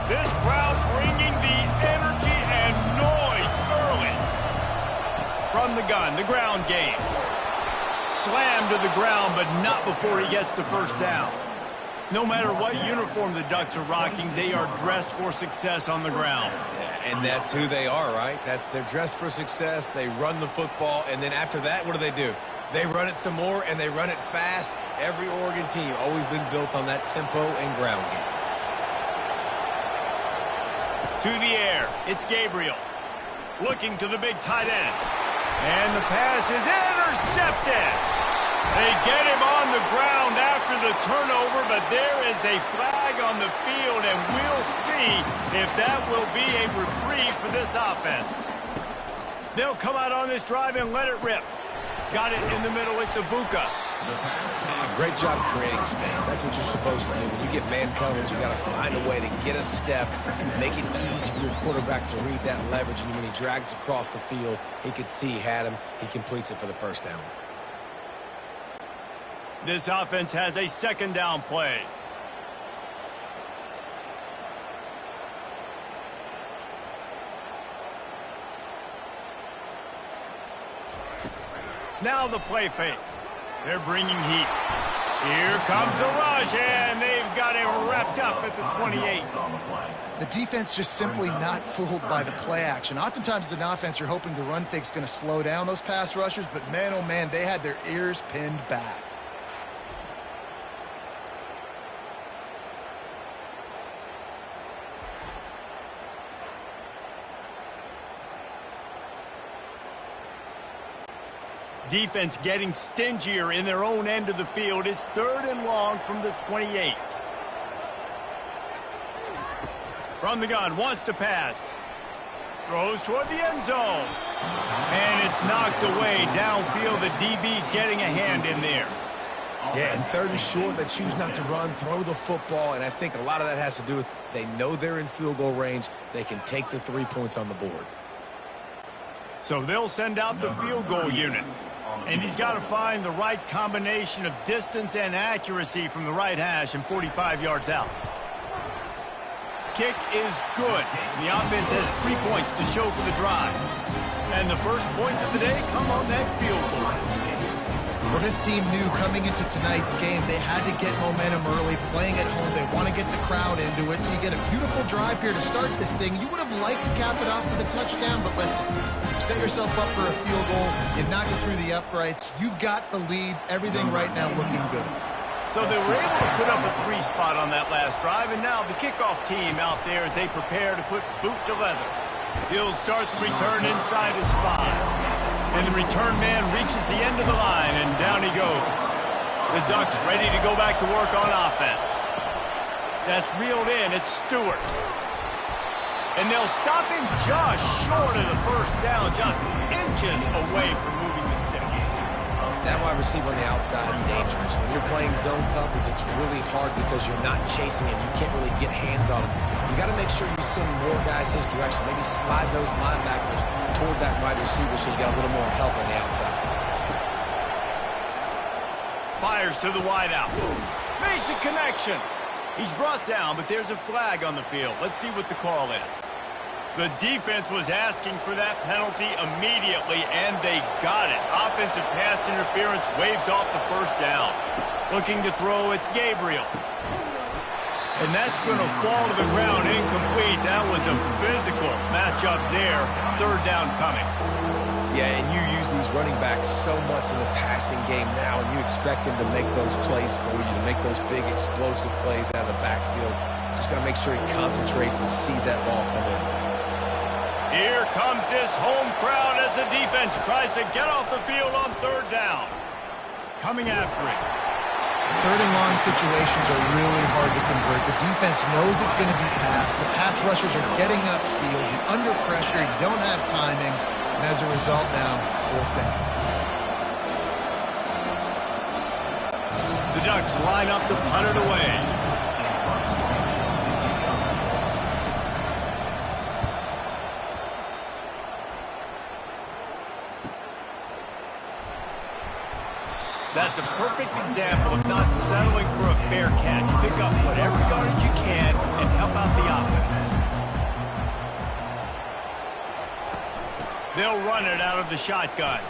This crowd bringing the energy and noise early. From the gun, the ground game. Slammed to the ground, but not before he gets the first down. No matter what uniform the Ducks are rocking, they are dressed for success on the ground. Yeah, and that's who they are, right? They're dressed for success. They run the football, and then after that, what do? They run it some more, and they run it fast. Every Oregon team always been built on that tempo and ground game. To the air, it's Gabriel. Looking to the big tight end. And the pass is intercepted. They get him on the ground after the turnover, but there is a flag on the field, and we'll see if that will be a reprieve for this offense. They'll come out on this drive and let it rip. Got it in the middle. It's Ibuka. Great job creating space. That's what you're supposed to do. When you get man coverage, you got to find a way to get a step, make it easy for your quarterback to read that leverage, and when he drags across the field, he could see he had him. He completes it for the first down. This offense has a second down play. Now the play fake. They're bringing heat. Here comes the rush, and they've got him wrapped up at the 28. The defense just simply not fooled by the play action. Oftentimes as an offense, you're hoping the run fake's going to slow down those pass rushers, but man, oh man, they had their ears pinned back. Defense getting stingier in their own end of the field. It's 3rd and long from the 28. From the gun, wants to pass. Throws toward the end zone. And it's knocked away downfield. The DB getting a hand in there. Yeah, and 3rd and short, they choose not to run, throw the football, and I think a lot of that has to do with they know they're in field goal range. They can take the 3 points on the board. So they'll send out the field goal unit. And he's got to find the right combination of distance and accuracy from the right hash and 45 yards out. Kick is good. The offense has 3 points to show for the drive. And the first points of the day come on that field goal. Well, this team knew coming into tonight's game they had to get momentum early, playing at home. They want to get the crowd into it, so you get a beautiful drive here to start this thing. You would have liked to cap it off with a touchdown, but listen, you set yourself up for a field goal, you knock it through the uprights, you've got the lead, everything right now looking good. So they were able to put up a 3 spot on that last drive, and now the kickoff team out there as they prepare to put boot to leather. He'll start the return inside his 5. And the return man reaches the end of the line, and down he goes. The Ducks ready to go back to work on offense. That's reeled in. It's Stewart. And they'll stop him just short of the first down, just inches away from moving the sticks. That wide receiver on the outside is dangerous. When you're playing zone coverage, it's really hard because you're not chasing him. You can't really get hands on him. You got to make sure you send more guys his direction. Maybe slide those linebackers toward that wide receiver so you got a little more help on the outside. Fires to the wideout. Makes a connection. He's brought down, but there's a flag on the field. Let's see what the call is. The defense was asking for that penalty immediately, and they got it. Offensive pass interference waves off the first down. Looking to throw, it's Gabriel. And that's going to fall to the ground incomplete. That was a physical matchup there. Third down coming. Yeah, and you use these running backs so much in the passing game now, and you expect them to make those plays for you, to make those big explosive plays out of the backfield. Just got to make sure he concentrates and see that ball come in. Here comes this home crowd as the defense tries to get off the field on third down. Coming after it. Third and long situations are really hard to convert. The defense knows it's going to be passed. The pass rushers are getting upfield. You're under pressure. You don't have timing. And as a result now, fourth down. The Ducks line up to punt it away. That's a perfect example of not settling for a fair catch. Pick up whatever yardage you can and help out the offense. They'll run it out of the shotgun.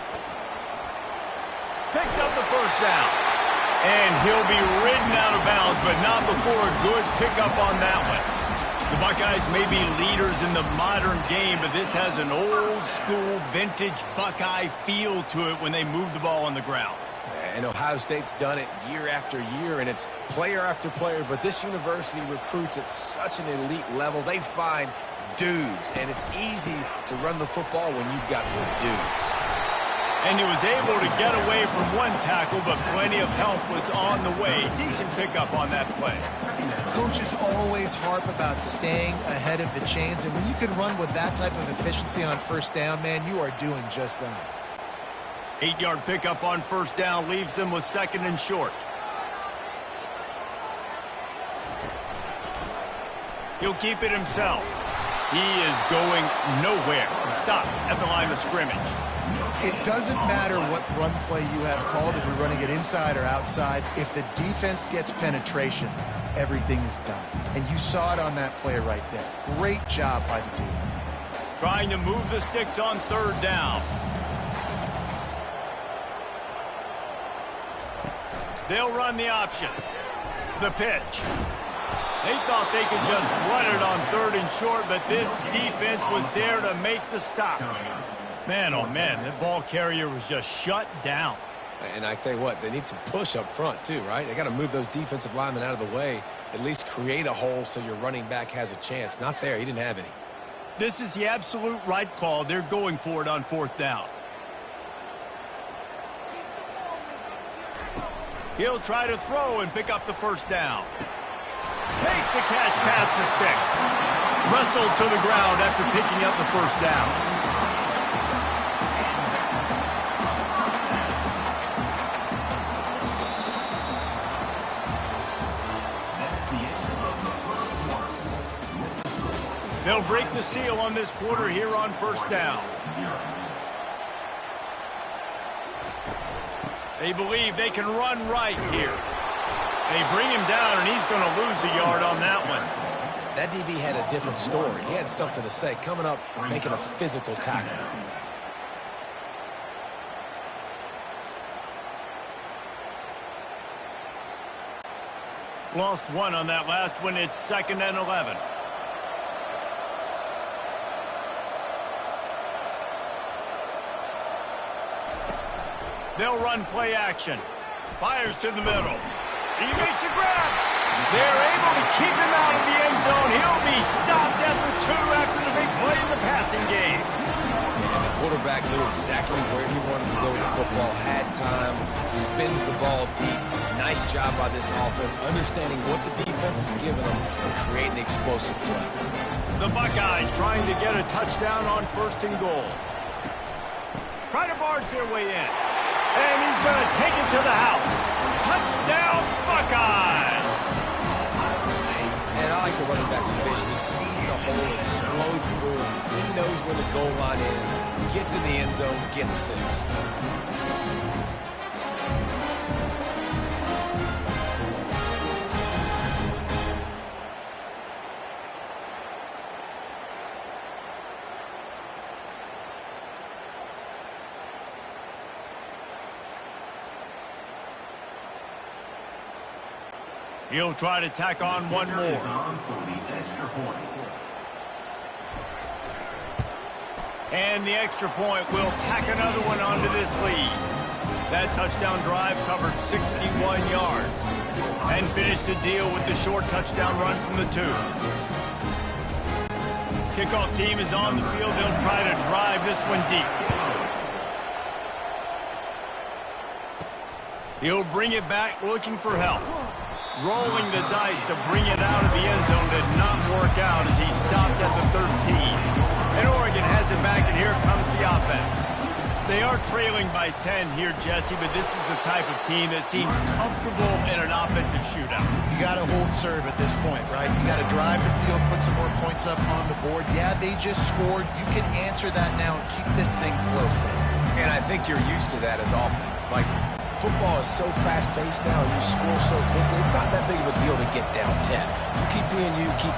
Picks up the first down. And he'll be ridden out of bounds, but not before a good pickup on that one. The Buckeyes may be leaders in the modern game, but this has an old-school, vintage Buckeye feel to it when they move the ball on the ground. And Ohio State's done it year after year, and it's player after player. But this university recruits at such an elite level. They find dudes, and it's easy to run the football when you've got some dudes. And he was able to get away from one tackle, but plenty of help was on the way. Decent pickup on that play. Coaches always harp about staying ahead of the chains, and when you can run with that type of efficiency on first down, man, you are doing just that. 8-yard pickup on first down leaves them with second and short. He'll keep it himself. He is going nowhere. Stop at the line of scrimmage. It doesn't matter what run play you have called, if you're running it inside or outside. If the defense gets penetration, everything's done. And you saw it on that play right there. Great job by the team. Trying to move the sticks on third down. They'll run the option. The pitch. They thought they could just run it on third and short, but this defense was there to make the stop. Man, oh man, the ball carrier was just shut down. And I tell you what, they need some push up front too, right? They got to move those defensive linemen out of the way, at least create a hole so your running back has a chance. Not there, he didn't have any. This is the absolute right call. They're going for it on fourth down. He'll try to throw and pick up the first down. Makes the catch past the sticks. Wrestled to the ground after picking up the first down. They'll break the seal on this quarter here on first down. They believe they can run right here. They bring him down, and he's going to lose a yard on that one. That DB had a different story. He had something to say, coming up, making a physical tackle. Lost one on that last one. It's 2nd and 11. They'll run play action. Fires to the middle. He makes a grab. They're able to keep him out of the end zone. He'll be stopped at the 2 after the big play in the passing game. And the quarterback knew exactly where he wanted to go with the football, had time, spins the ball deep. Nice job by this offense, understanding what the defense is giving them and creating the explosive play. The Buckeyes trying to get a touchdown on 1st and goal. Try to barge their way in. And he's going to take it to the house. Touchdown, Buckeyes! And I like the running back's vision. He sees the hole, explodes through. He knows where the goal line is, gets in the end zone, gets 6. He'll try to tack on one more. And the extra point will tack another one onto this lead. That touchdown drive covered 61 yards and finished the deal with the short touchdown run from the 2. Kickoff team is on the field. They'll try to drive this one deep. He'll bring it back looking for help. Rolling the dice to bring it out of the end zone did not work out as he stopped at the 13. And Oregon has it back, and here comes the offense. They are trailing by 10 here, Jesse, but this is the type of team that seems comfortable in an offensive shootout. You got to hold serve at this point, right? You got to drive the field, put some more points up on the board. Yeah, they just scored. You can answer that now and keep this thing close. And I think you're used to that as offense. Like, football is so fast-paced now, and you score so quickly, it's not that big of a deal to get down 10. You keep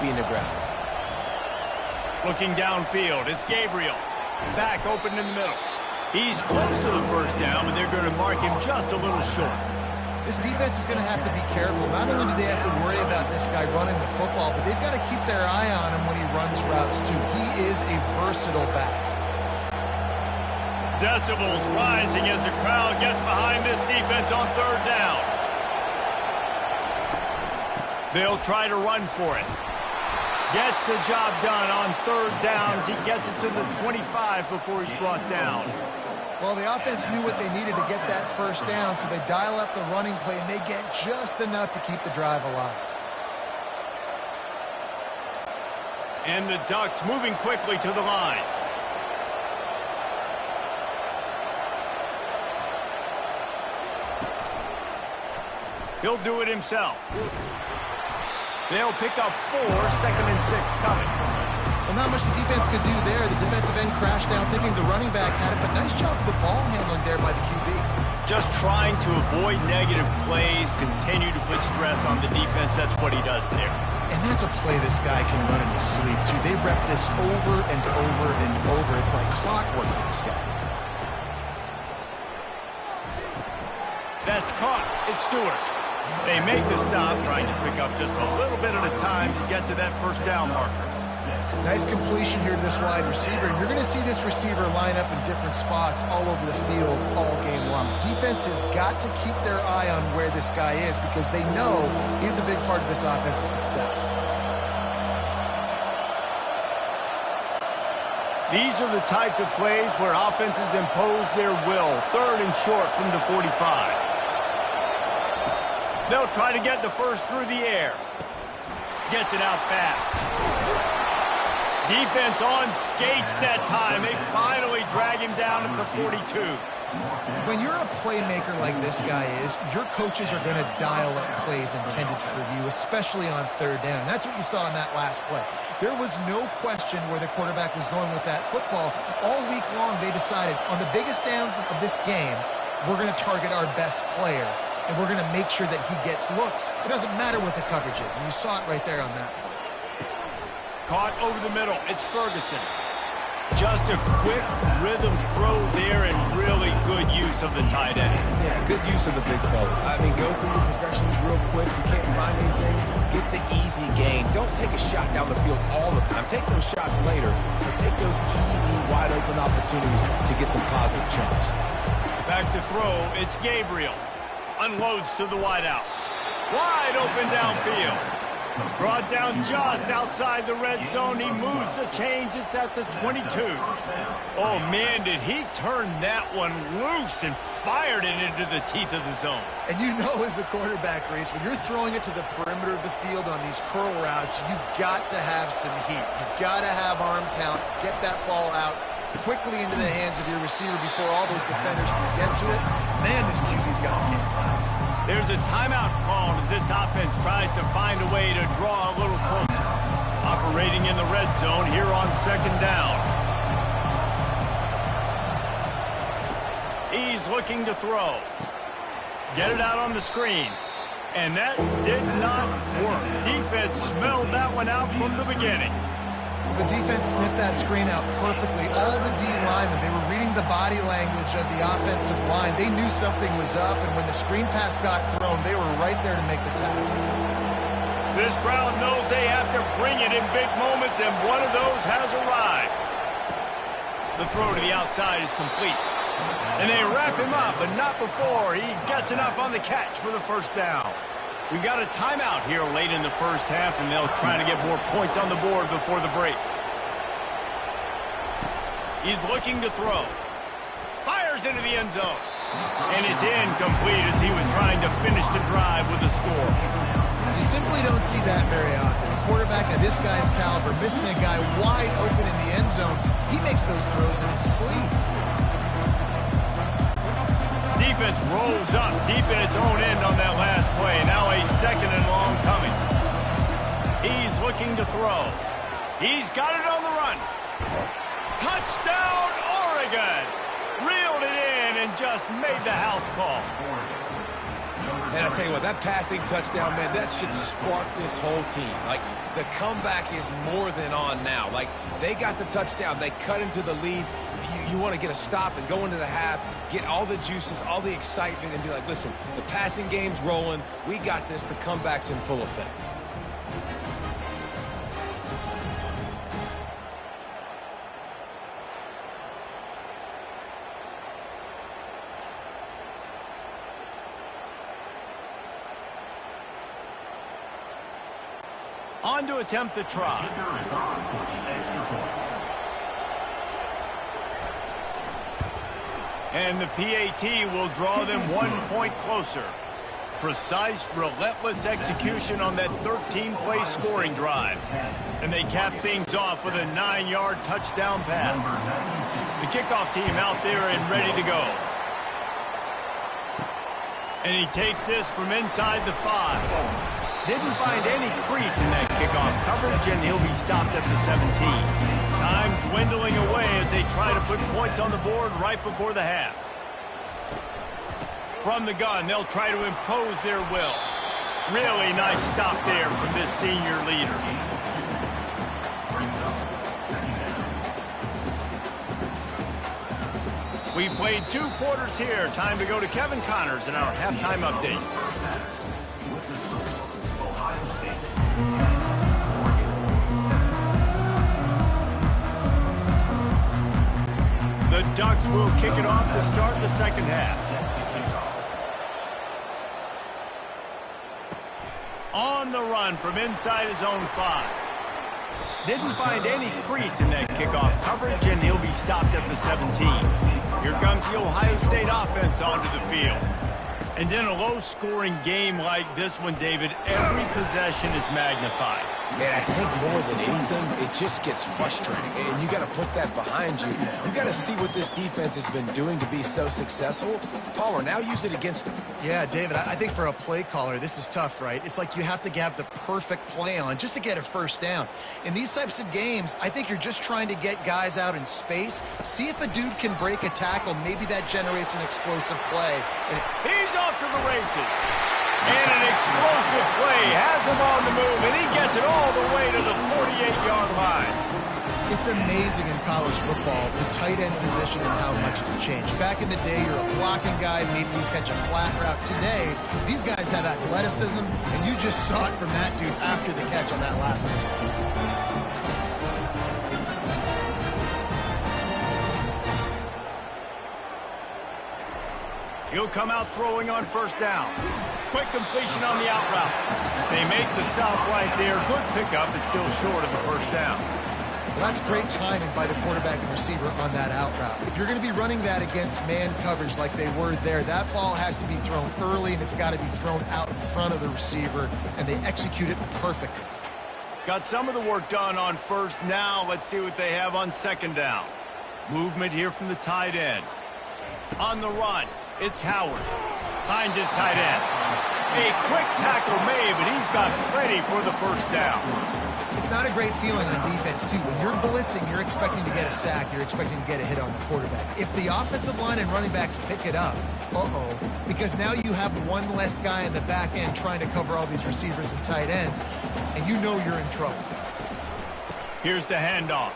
being aggressive. Looking downfield, it's Gabriel. Back open in the middle. He's close to the first down, but they're going to mark him just a little short. This defense is going to have to be careful. Not only do they have to worry about this guy running the football, but they've got to keep their eye on him when he runs routes, too. He is a versatile back. Decibels rising as the crowd gets behind this defense on third down. They'll try to run for it. Gets the job done on third down as he gets it to the 25 before he's brought down. Well, the offense knew what they needed to get that first down, so they dial up the running play, and they get just enough to keep the drive alive. And the Ducks moving quickly to the line. He'll do it himself. They'll pick up 4, 2nd and 6 coming. Well, not much the defense could do there. The defensive end crashed down thinking the running back had it, but nice job of the ball handling there by the QB. Just trying to avoid negative plays, continue to put stress on the defense. That's what he does there. And that's a play this guy can run in his sleep, too. They rep this over and over and over. It's like clockwork for this guy. That's caught. It's Stewart. They make the stop, trying to pick up just a little bit at a time to get to that first down marker. Nice completion here to this wide receiver. And you're going to see this receiver line up in different spots all over the field all game long. Defense has got to keep their eye on where this guy is because they know he's a big part of this offense's success. These are the types of plays where offenses impose their will. 3rd and short from the 45. They'll try to get the first through the air. Gets it out fast. Defense on skates that time. They finally drag him down at the 42. When you're a playmaker like this guy is, your coaches are going to dial up plays intended for you, especially on third down. That's what you saw in that last play. There was no question where the quarterback was going with that football. All week long, they decided on the biggest downs of this game, we're going to target our best player. And we're going to make sure that he gets looks. It doesn't matter what the coverage is, and you saw it right there on that play. Caught over the middle. It's Ferguson. Just a quick rhythm throw there and really good use of the tight end. Yeah, good use of the big fella. I mean, go through the progressions real quick. You can't find anything. Get the easy gain. Don't take a shot down the field all the time. Take those shots later, but take those easy, wide-open opportunities to get some positive chunks. Back to throw. It's Gabriel. Unloads to the wideout. Wide open downfield. Brought down just outside the red zone. He moves the chains. It's at the 22. Oh, man, did he turn that one loose and fired it into the teeth of the zone. And you know as a quarterback, Reese, when you're throwing it to the perimeter of the field on these curl routes, you've got to have some heat. You've got to have arm talent to get that ball out quickly into the hands of your receiver before all those defenders can get to it. Man, this QB's got a kick. There's a timeout called as this offense tries to find a way to draw a little closer. Operating in the red zone here on second down. He's looking to throw. Get it out on the screen. And that did not work. Defense smelled that one out from the beginning. The defense sniffed that screen out perfectly. All the D linemen, they were reading the body language of the offensive line. They knew something was up, and when the screen pass got thrown, they were right there to make the tackle. This crowd knows they have to bring it in big moments, and one of those has arrived. The throw to the outside is complete. And they wrap him up, but not before he gets enough on the catch for the first down. We got a timeout here late in the first half, and they'll try to get more points on the board before the break. He's looking to throw. Fires into the end zone. And it's incomplete as he was trying to finish the drive with a score. You simply don't see that very often. A quarterback of this guy's caliber missing a guy wide open in the end zone. He makes those throws in his sleep. Defense rolls up deep in its own end on that last play. Now a second and long coming. He's looking to throw. He's got it on the run. Touchdown, Oregon! Reeled it in and just made the house call. And I tell you what, that passing touchdown, man, that should spark this whole team. Like, the comeback is more than on now. Like, they got the touchdown. They cut into the lead. You want to get a stop and go into the half, get all the juices, all the excitement, and be like, listen, the passing game's rolling. We got this. The comeback's in full effect. On to attempt the try. And the PAT will draw them 1 point closer. Precise, relentless execution on that 13-play scoring drive. And they cap things off with a 9-yard touchdown pass. The kickoff team out there and ready to go. And he takes this from inside the 5. Didn't find any crease in that kickoff coverage, and he'll be stopped at the 17. Time dwindling away as they try to put points on the board right before the half. From the gun, they'll try to impose their will. Really nice stop there from this senior leader. We played 2 quarters here. Time to go to Kevin Connors in our halftime update. The Ducks will kick it off to start the second half. On the run from inside his own 5. Didn't find any crease in that kickoff coverage, and he'll be stopped at the 17. Here comes the Ohio State offense onto the field. And in a low-scoring game like this one, David, every possession is magnified. And I think more than anything, it just gets frustrating. And you got to put that behind you. You got to see what this defense has been doing to be so successful. Palmer, now use it against them. Yeah, David, I think for a play caller, this is tough, right? It's like you have to have the perfect play on just to get a first down. In these types of games, I think you're just trying to get guys out in space, see if a dude can break a tackle. Maybe that generates an explosive play. And he's off to the races. And an explosive play has him on the move, and he gets it all the way to the 48-yard line. It's amazing in college football, the tight end position and how much it's changed. Back in the day, you're a blocking guy, maybe you catch a flat route. Today, these guys have athleticism, and you just saw it from that dude after the catch on that last one. He'll come out throwing on first down. Quick completion on the out route. They make the stop right there. Good pickup, but still short of the first down. Well, that's great timing by the quarterback and receiver on that out route. If you're going to be running that against man coverage like they were there, that ball has to be thrown early, and it's got to be thrown out in front of the receiver, and they execute it perfectly. Got some of the work done on first. Now let's see what they have on second down. Movement here from the tight end. On the run. It's Howard. Finds his tight end. A quick tackle made, but he's got plenty for the first down. It's not a great feeling on defense, too. When you're blitzing, you're expecting to get a sack. You're expecting to get a hit on the quarterback. If the offensive line and running backs pick it up, because now you have one less guy in the back end trying to cover all these receivers and tight ends, and you know you're in trouble. Here's the handoff.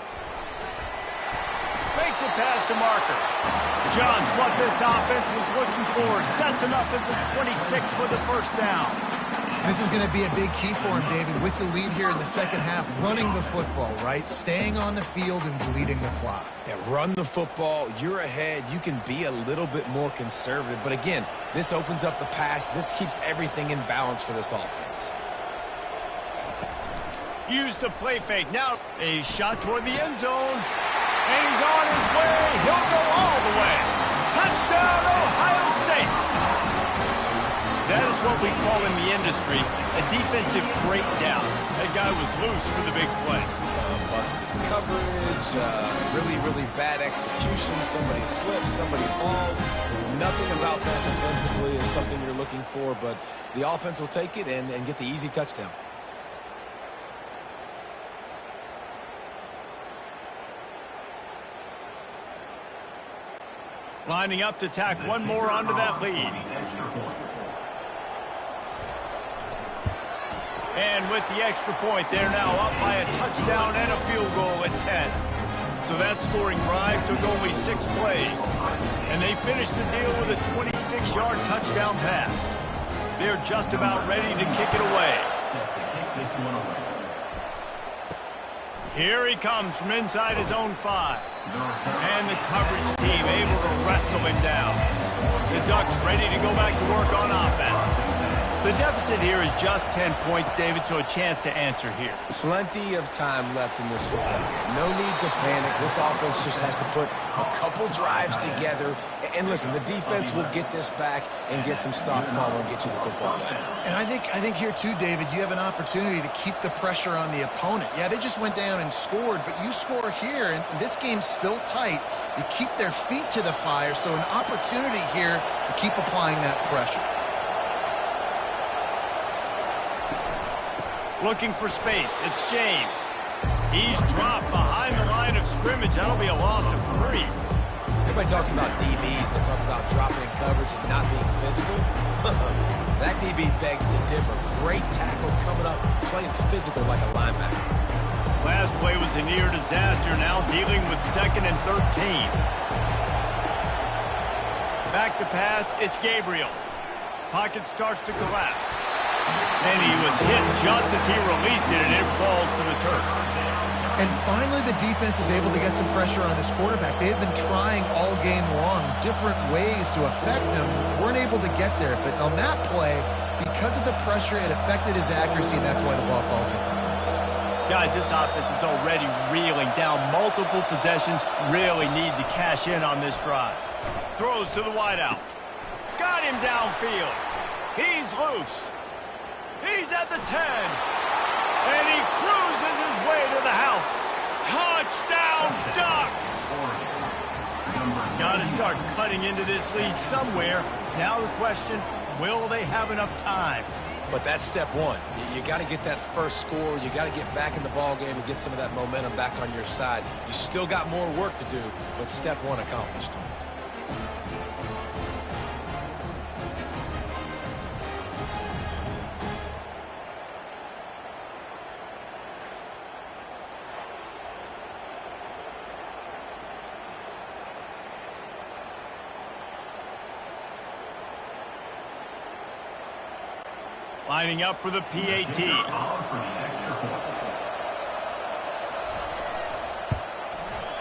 Makes it past the marker. Just what this offense was looking for. Sets him up at the 26 for the first down. This is going to be a big key for him, David, with the lead here in the second half, running the football, right? Staying on the field and bleeding the clock. Yeah, run the football. You're ahead. You can be a little bit more conservative. But again, this opens up the pass. This keeps everything in balance for this offense. Use the play fake. Now a shot toward the end zone. And he's on his way. He'll go all the way. Touchdown, Ohio State. That is what we call in the industry a defensive breakdown. That guy was loose for the big play. Busted coverage, really, really bad execution. Somebody slips, somebody falls. Nothing about that defensively is something you're looking for, but the offense will take it and get the easy touchdown. Lining up to tack one more onto that lead. And with the extra point, they're now up by a touchdown and a field goal at 10. So that scoring drive took only 6 plays. And they finished the deal with a 26-yard touchdown pass. They're just about ready to kick it away. Here he comes from inside his own 5. And the coverage team able to wrestle him down. The Ducks ready to go back to work on offense. The deficit here is just 10 points, David, so a chance to answer here. Plenty of time left in this football game. No need to panic. This offense just has to put a couple drives together. And listen, the defense will get this back and get some stops following and get you the football back. And I think here too, David, you have an opportunity to keep the pressure on the opponent. Yeah, they just went down and scored, but you score here, and this game's still tight. You keep their feet to the fire, so an opportunity here to keep applying that pressure. Looking for space. It's James. He's dropped behind the line of scrimmage. That'll be a loss of 3. Everybody talks about DBs. They talk about dropping in coverage and not being physical. That DB begs to differ. Great tackle coming up, playing physical like a linebacker. Last play was a near disaster. Now dealing with 2nd and 13. Back to pass. It's Gabriel. Pocket starts to collapse. And he was hit just as he released it, and it falls to the turf. And finally, the defense is able to get some pressure on this quarterback. They have been trying all game long different ways to affect him. Weren't able to get there. But on that play, because of the pressure, it affected his accuracy, and that's why the ball falls in. Guys, this offense is already reeling down multiple possessions. Really need to cash in on this drive. Throws to the wideout. Got him downfield. He's loose. He's at the 10. And he cruises his way to the house. Touchdown, Ducks! Got to start cutting into this lead somewhere. Now the question, will they have enough time? But that's step one. You got to get that first score. You got to get back in the ball game and get some of that momentum back on your side. You still got more work to do, but step one accomplished. Lining up for the PAT.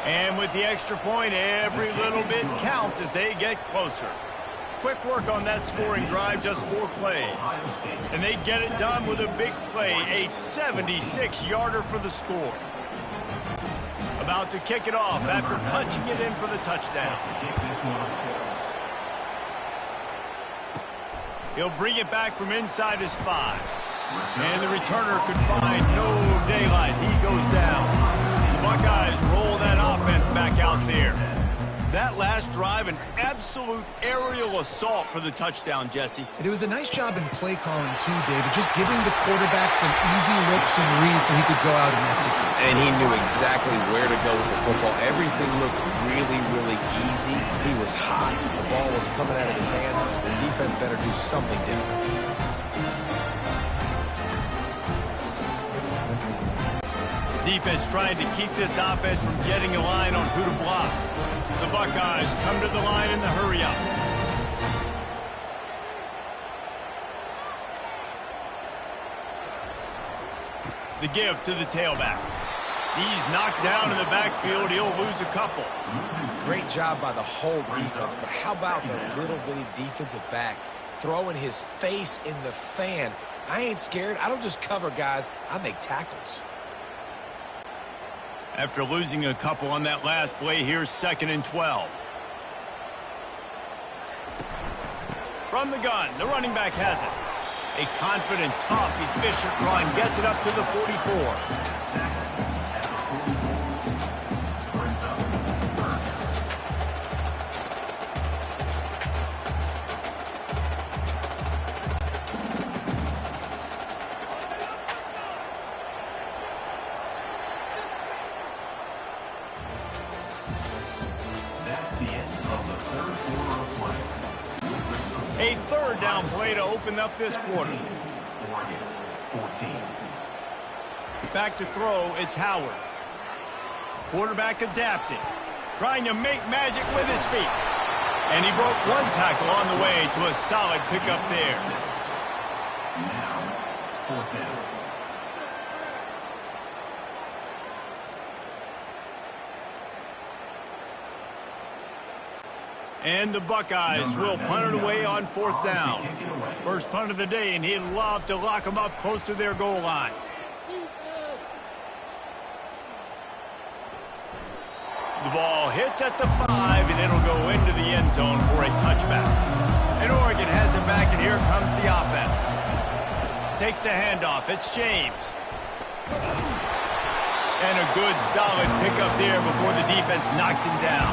And with the extra point, every little bit counts as they get closer. Quick work on that scoring drive, just 4 plays. And they get it done with a big play, a 76-yarder for the score. About to kick it off after punching it in for the touchdown. He'll bring it back from inside his 5. And the returner could find no daylight. He goes down. The Buckeyes roll that offense back out there. That last drive, an absolute aerial assault for the touchdown, Jesse. And it was a nice job in play calling too, David, just giving the quarterback some easy looks and reads so he could go out and execute. And he knew exactly where to go with the football. Everything looked really, really easy. He was hot. The ball was coming out of his hands. The defense better do something different. Defense trying to keep this offense from getting a line on who to block. The Buckeyes come to the line in the hurry-up. The give to the tailback. He's knocked down in the backfield. He'll lose a couple. Great job by the whole defense, but how about the little bitty defensive back throwing his face in the fan? I ain't scared. I don't just cover guys. I make tackles. After losing a couple on that last play, here's 2nd and 12. From the gun, the running back has it. A confident, tough, efficient run gets it up to the 44. A 3rd down play to open up this quarter. Back to throw, it's Howard. Quarterback adapting, trying to make magic with his feet. And he broke one tackle on the way to a solid pickup there. Now, 4th down. And the Buckeyes will punt it away on 4th down. First punt of the day, and he'd love to lock them up close to their goal line. The ball hits at the 5, and it'll go into the end zone for a touchback. And Oregon has it back, and here comes the offense. Takes the handoff. It's James. And a good, solid pickup there before the defense knocks him down.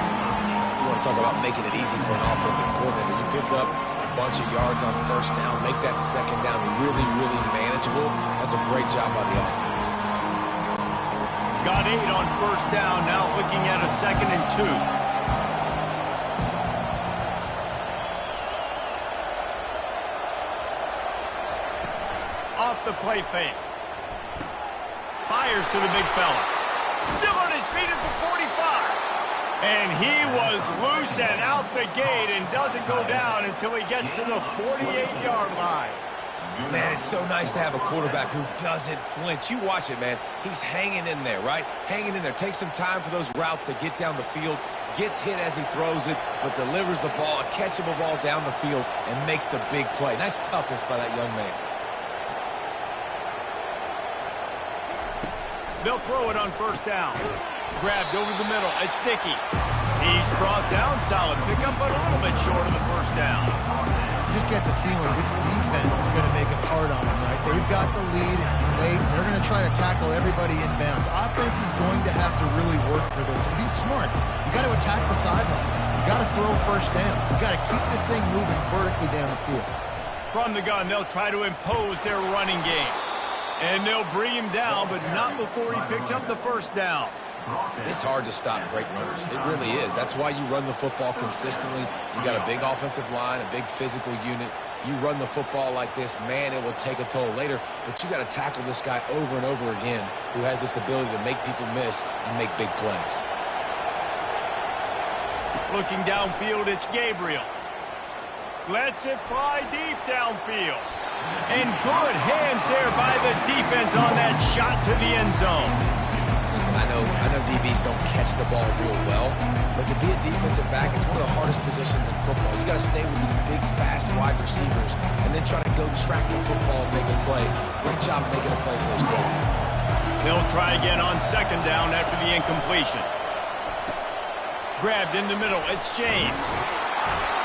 You want to talk about making it easy for an offensive coordinator. You pick up a bunch of yards on 1st down, make that 2nd down really, really manageable. That's a great job by the offense. Got 8 on 1st down, now looking at a 2nd and 2. Off the play fake. Fires to the big fella. Still on his feet at the 45. And he was loose and out the gate and doesn't go down until he gets to the 48-yard line. Man, it's so nice to have a quarterback who doesn't flinch. You watch it, man. He's hanging in there, right? Hanging in there. Takes some time for those routes to get down the field. Gets hit as he throws it, but delivers the ball, a catchable ball down the field, and makes the big play. Nice toughness by that young man. They'll throw it on 1st down. Grabbed over the middle. It's Dickey. He's brought down. Solid pickup, but a little bit short of the 1st down. You just get the feeling this defense is going to make it hard on them, right? They've got the lead. It's late. And they're going to try to tackle everybody in bounds. Offense is going to have to really work for this and be smart. You got to attack the sidelines. You got to throw 1st down. You got to keep this thing moving vertically down the field. From the gun, they'll try to impose their running game. And they'll bring him down, but not before he picks up the 1st down. It's hard to stop great runners. It really is. That's why you run the football consistently. You got a big offensive line, a big physical unit. You run the football like this, man, it will take a toll later. But you got to tackle this guy over and over again who has this ability to make people miss and make big plays. Looking downfield, it's Gabriel. Lets it fly deep downfield. And good hands there by the defense on that shot to the end zone. Listen, I know DBs don't catch the ball real well, but to be a defensive back, it's one of the hardest positions in football. You got to stay with these big, fast wide receivers and then try to go track the football and make a play. Great job making a play for his team. They'll try again on 2nd down after the incompletion. Grabbed in the middle, it's James.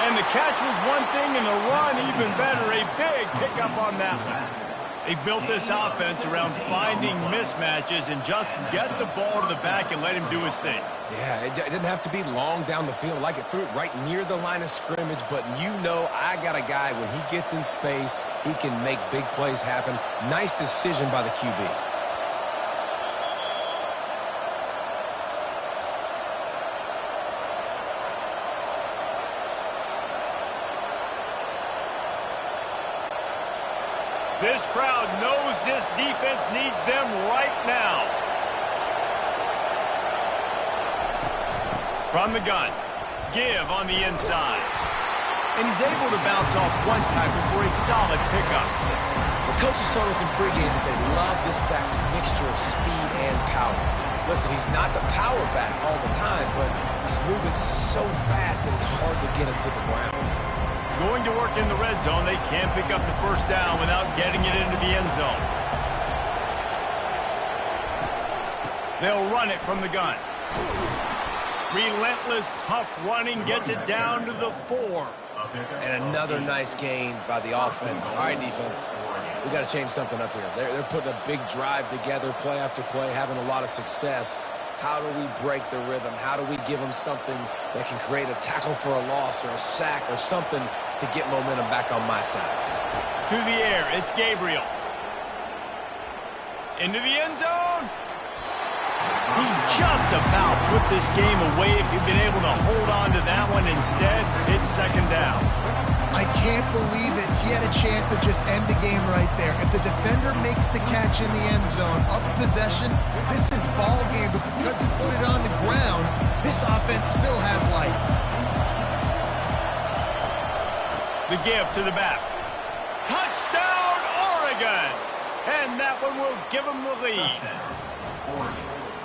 And the catch was one thing and the run even better. A big pickup on that one. They've built this offense around finding mismatches and just get the ball to the back and let him do his thing. Yeah, it didn't have to be long down the field. Like it threw it right near the line of scrimmage, but you know I got a guy, when he gets in space, he can make big plays happen. Nice decision by the QB. This crowd knows this defense needs them right now. From the gun, give on the inside. And he's able to bounce off one tackle for a solid pickup. The coaches told us in pregame that they love this back's mixture of speed and power. Listen, he's not the power back all the time, but he's moving so fast that it's hard to get him to the ground. Going to work in the red zone, they can't pick up the first down without getting it into the end zone. They'll run it from the gun. Relentless, tough running gets it down to the 4. And another nice gain by the offense. All right, defense, we got to change something up here. They're putting a big drive together, play after play, having a lot of success. How do we break the rhythm? How do we give them something that can create a tackle for a loss or a sack or something to get momentum back on my side? To the air, it's Gabriel. Into the end zone. He just about put this game away. If he'd been able to hold on to that one instead, it's second down. I can't believe it. He had a chance to just end the game right there. If the defender makes the catch in the end zone, up possession, this is ball game. But because he put it on the ground, this offense still has life. The give to the back. Touchdown, Oregon! And that one will give them the lead.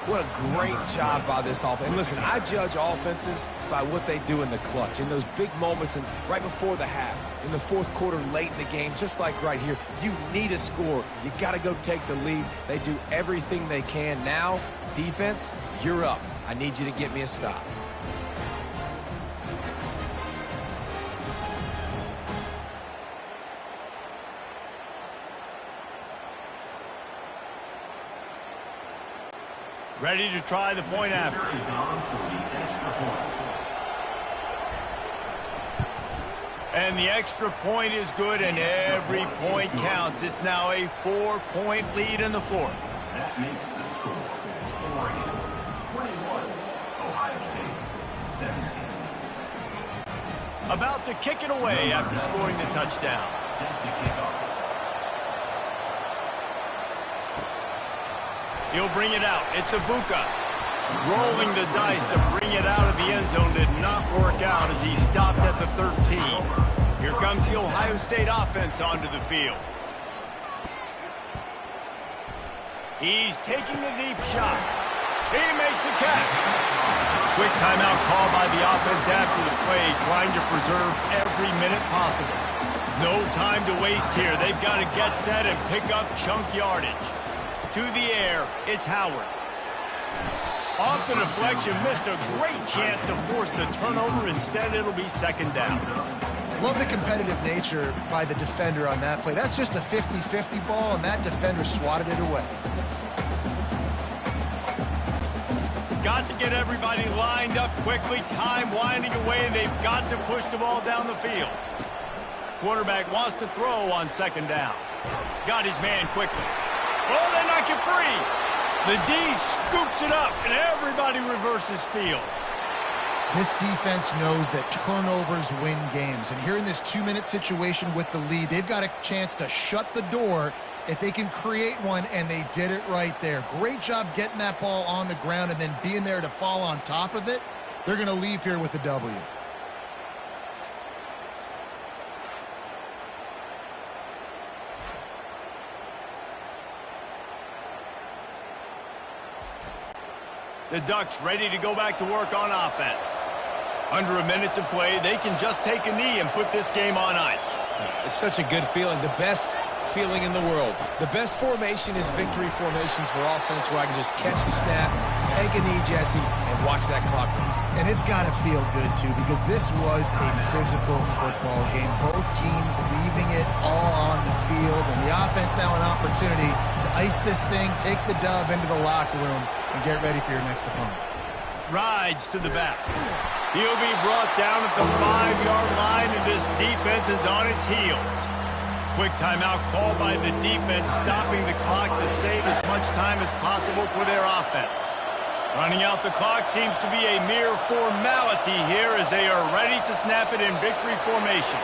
What a great job by this offense. And listen, I judge offenses by what they do in the clutch, in those big moments and right before the half, in the fourth quarter, late in the game, just like right here. You need a score. You got to go take the lead. They do everything they can. Now, defense, you're up. I need you to get me a stop. Ready to try the point after. And the extra point is good, and every point counts. It's now a 4-point lead in the fourth. That makes the score Oregon 21, Ohio State 17. About to kick it away after scoring the touchdown. Set to kick off. He'll bring it out. It's Ibuka. Rolling the dice to bring it out of the end zone did not work out as he stopped at the 13. Here comes the Ohio State offense onto the field. He's taking a deep shot. He makes a catch. Quick timeout call by the offense after the play, trying to preserve every minute possible. No time to waste here. They've got to get set and pick up chunk yardage. To the air, it's Howard. Off the deflection, missed a great chance to force the turnover. Instead, it'll be second down. Love the competitive nature by the defender on that play. That's just a 50-50 ball, and that defender swatted it away. Got to get everybody lined up quickly. Time winding away. They've got to push the ball down the field. Quarterback wants to throw on second down. Got his man quickly. Oh, they knock it free. The D scoops it up, and everybody reverses field. This defense knows that turnovers win games. And here in this 2-minute situation with the lead, they've got a chance to shut the door if they can create one, and they did it right there. Great job getting that ball on the ground and then being there to fall on top of it. They're going to leave here with a W. The Ducks ready to go back to work on offense. Under a minute to play, they can just take a knee and put this game on ice. It's such a good feeling. The best feeling in the world. The best formation is victory formations for offense where I can just catch the snap, take a knee, Jesse, and watch that clock run. And it's got to feel good, too, because this was a physical football game. Both teams leaving it all on the field, and the offense now an opportunity to ice this thing, take the dub into the locker room, and get ready for your next opponent. Rides to the back. He'll be brought down at the 5-yard line, and this defense is on its heels. Quick timeout call by the defense, stopping the clock to save as much time as possible for their offense. Running out the clock seems to be a mere formality here as they are ready to snap it in victory formation.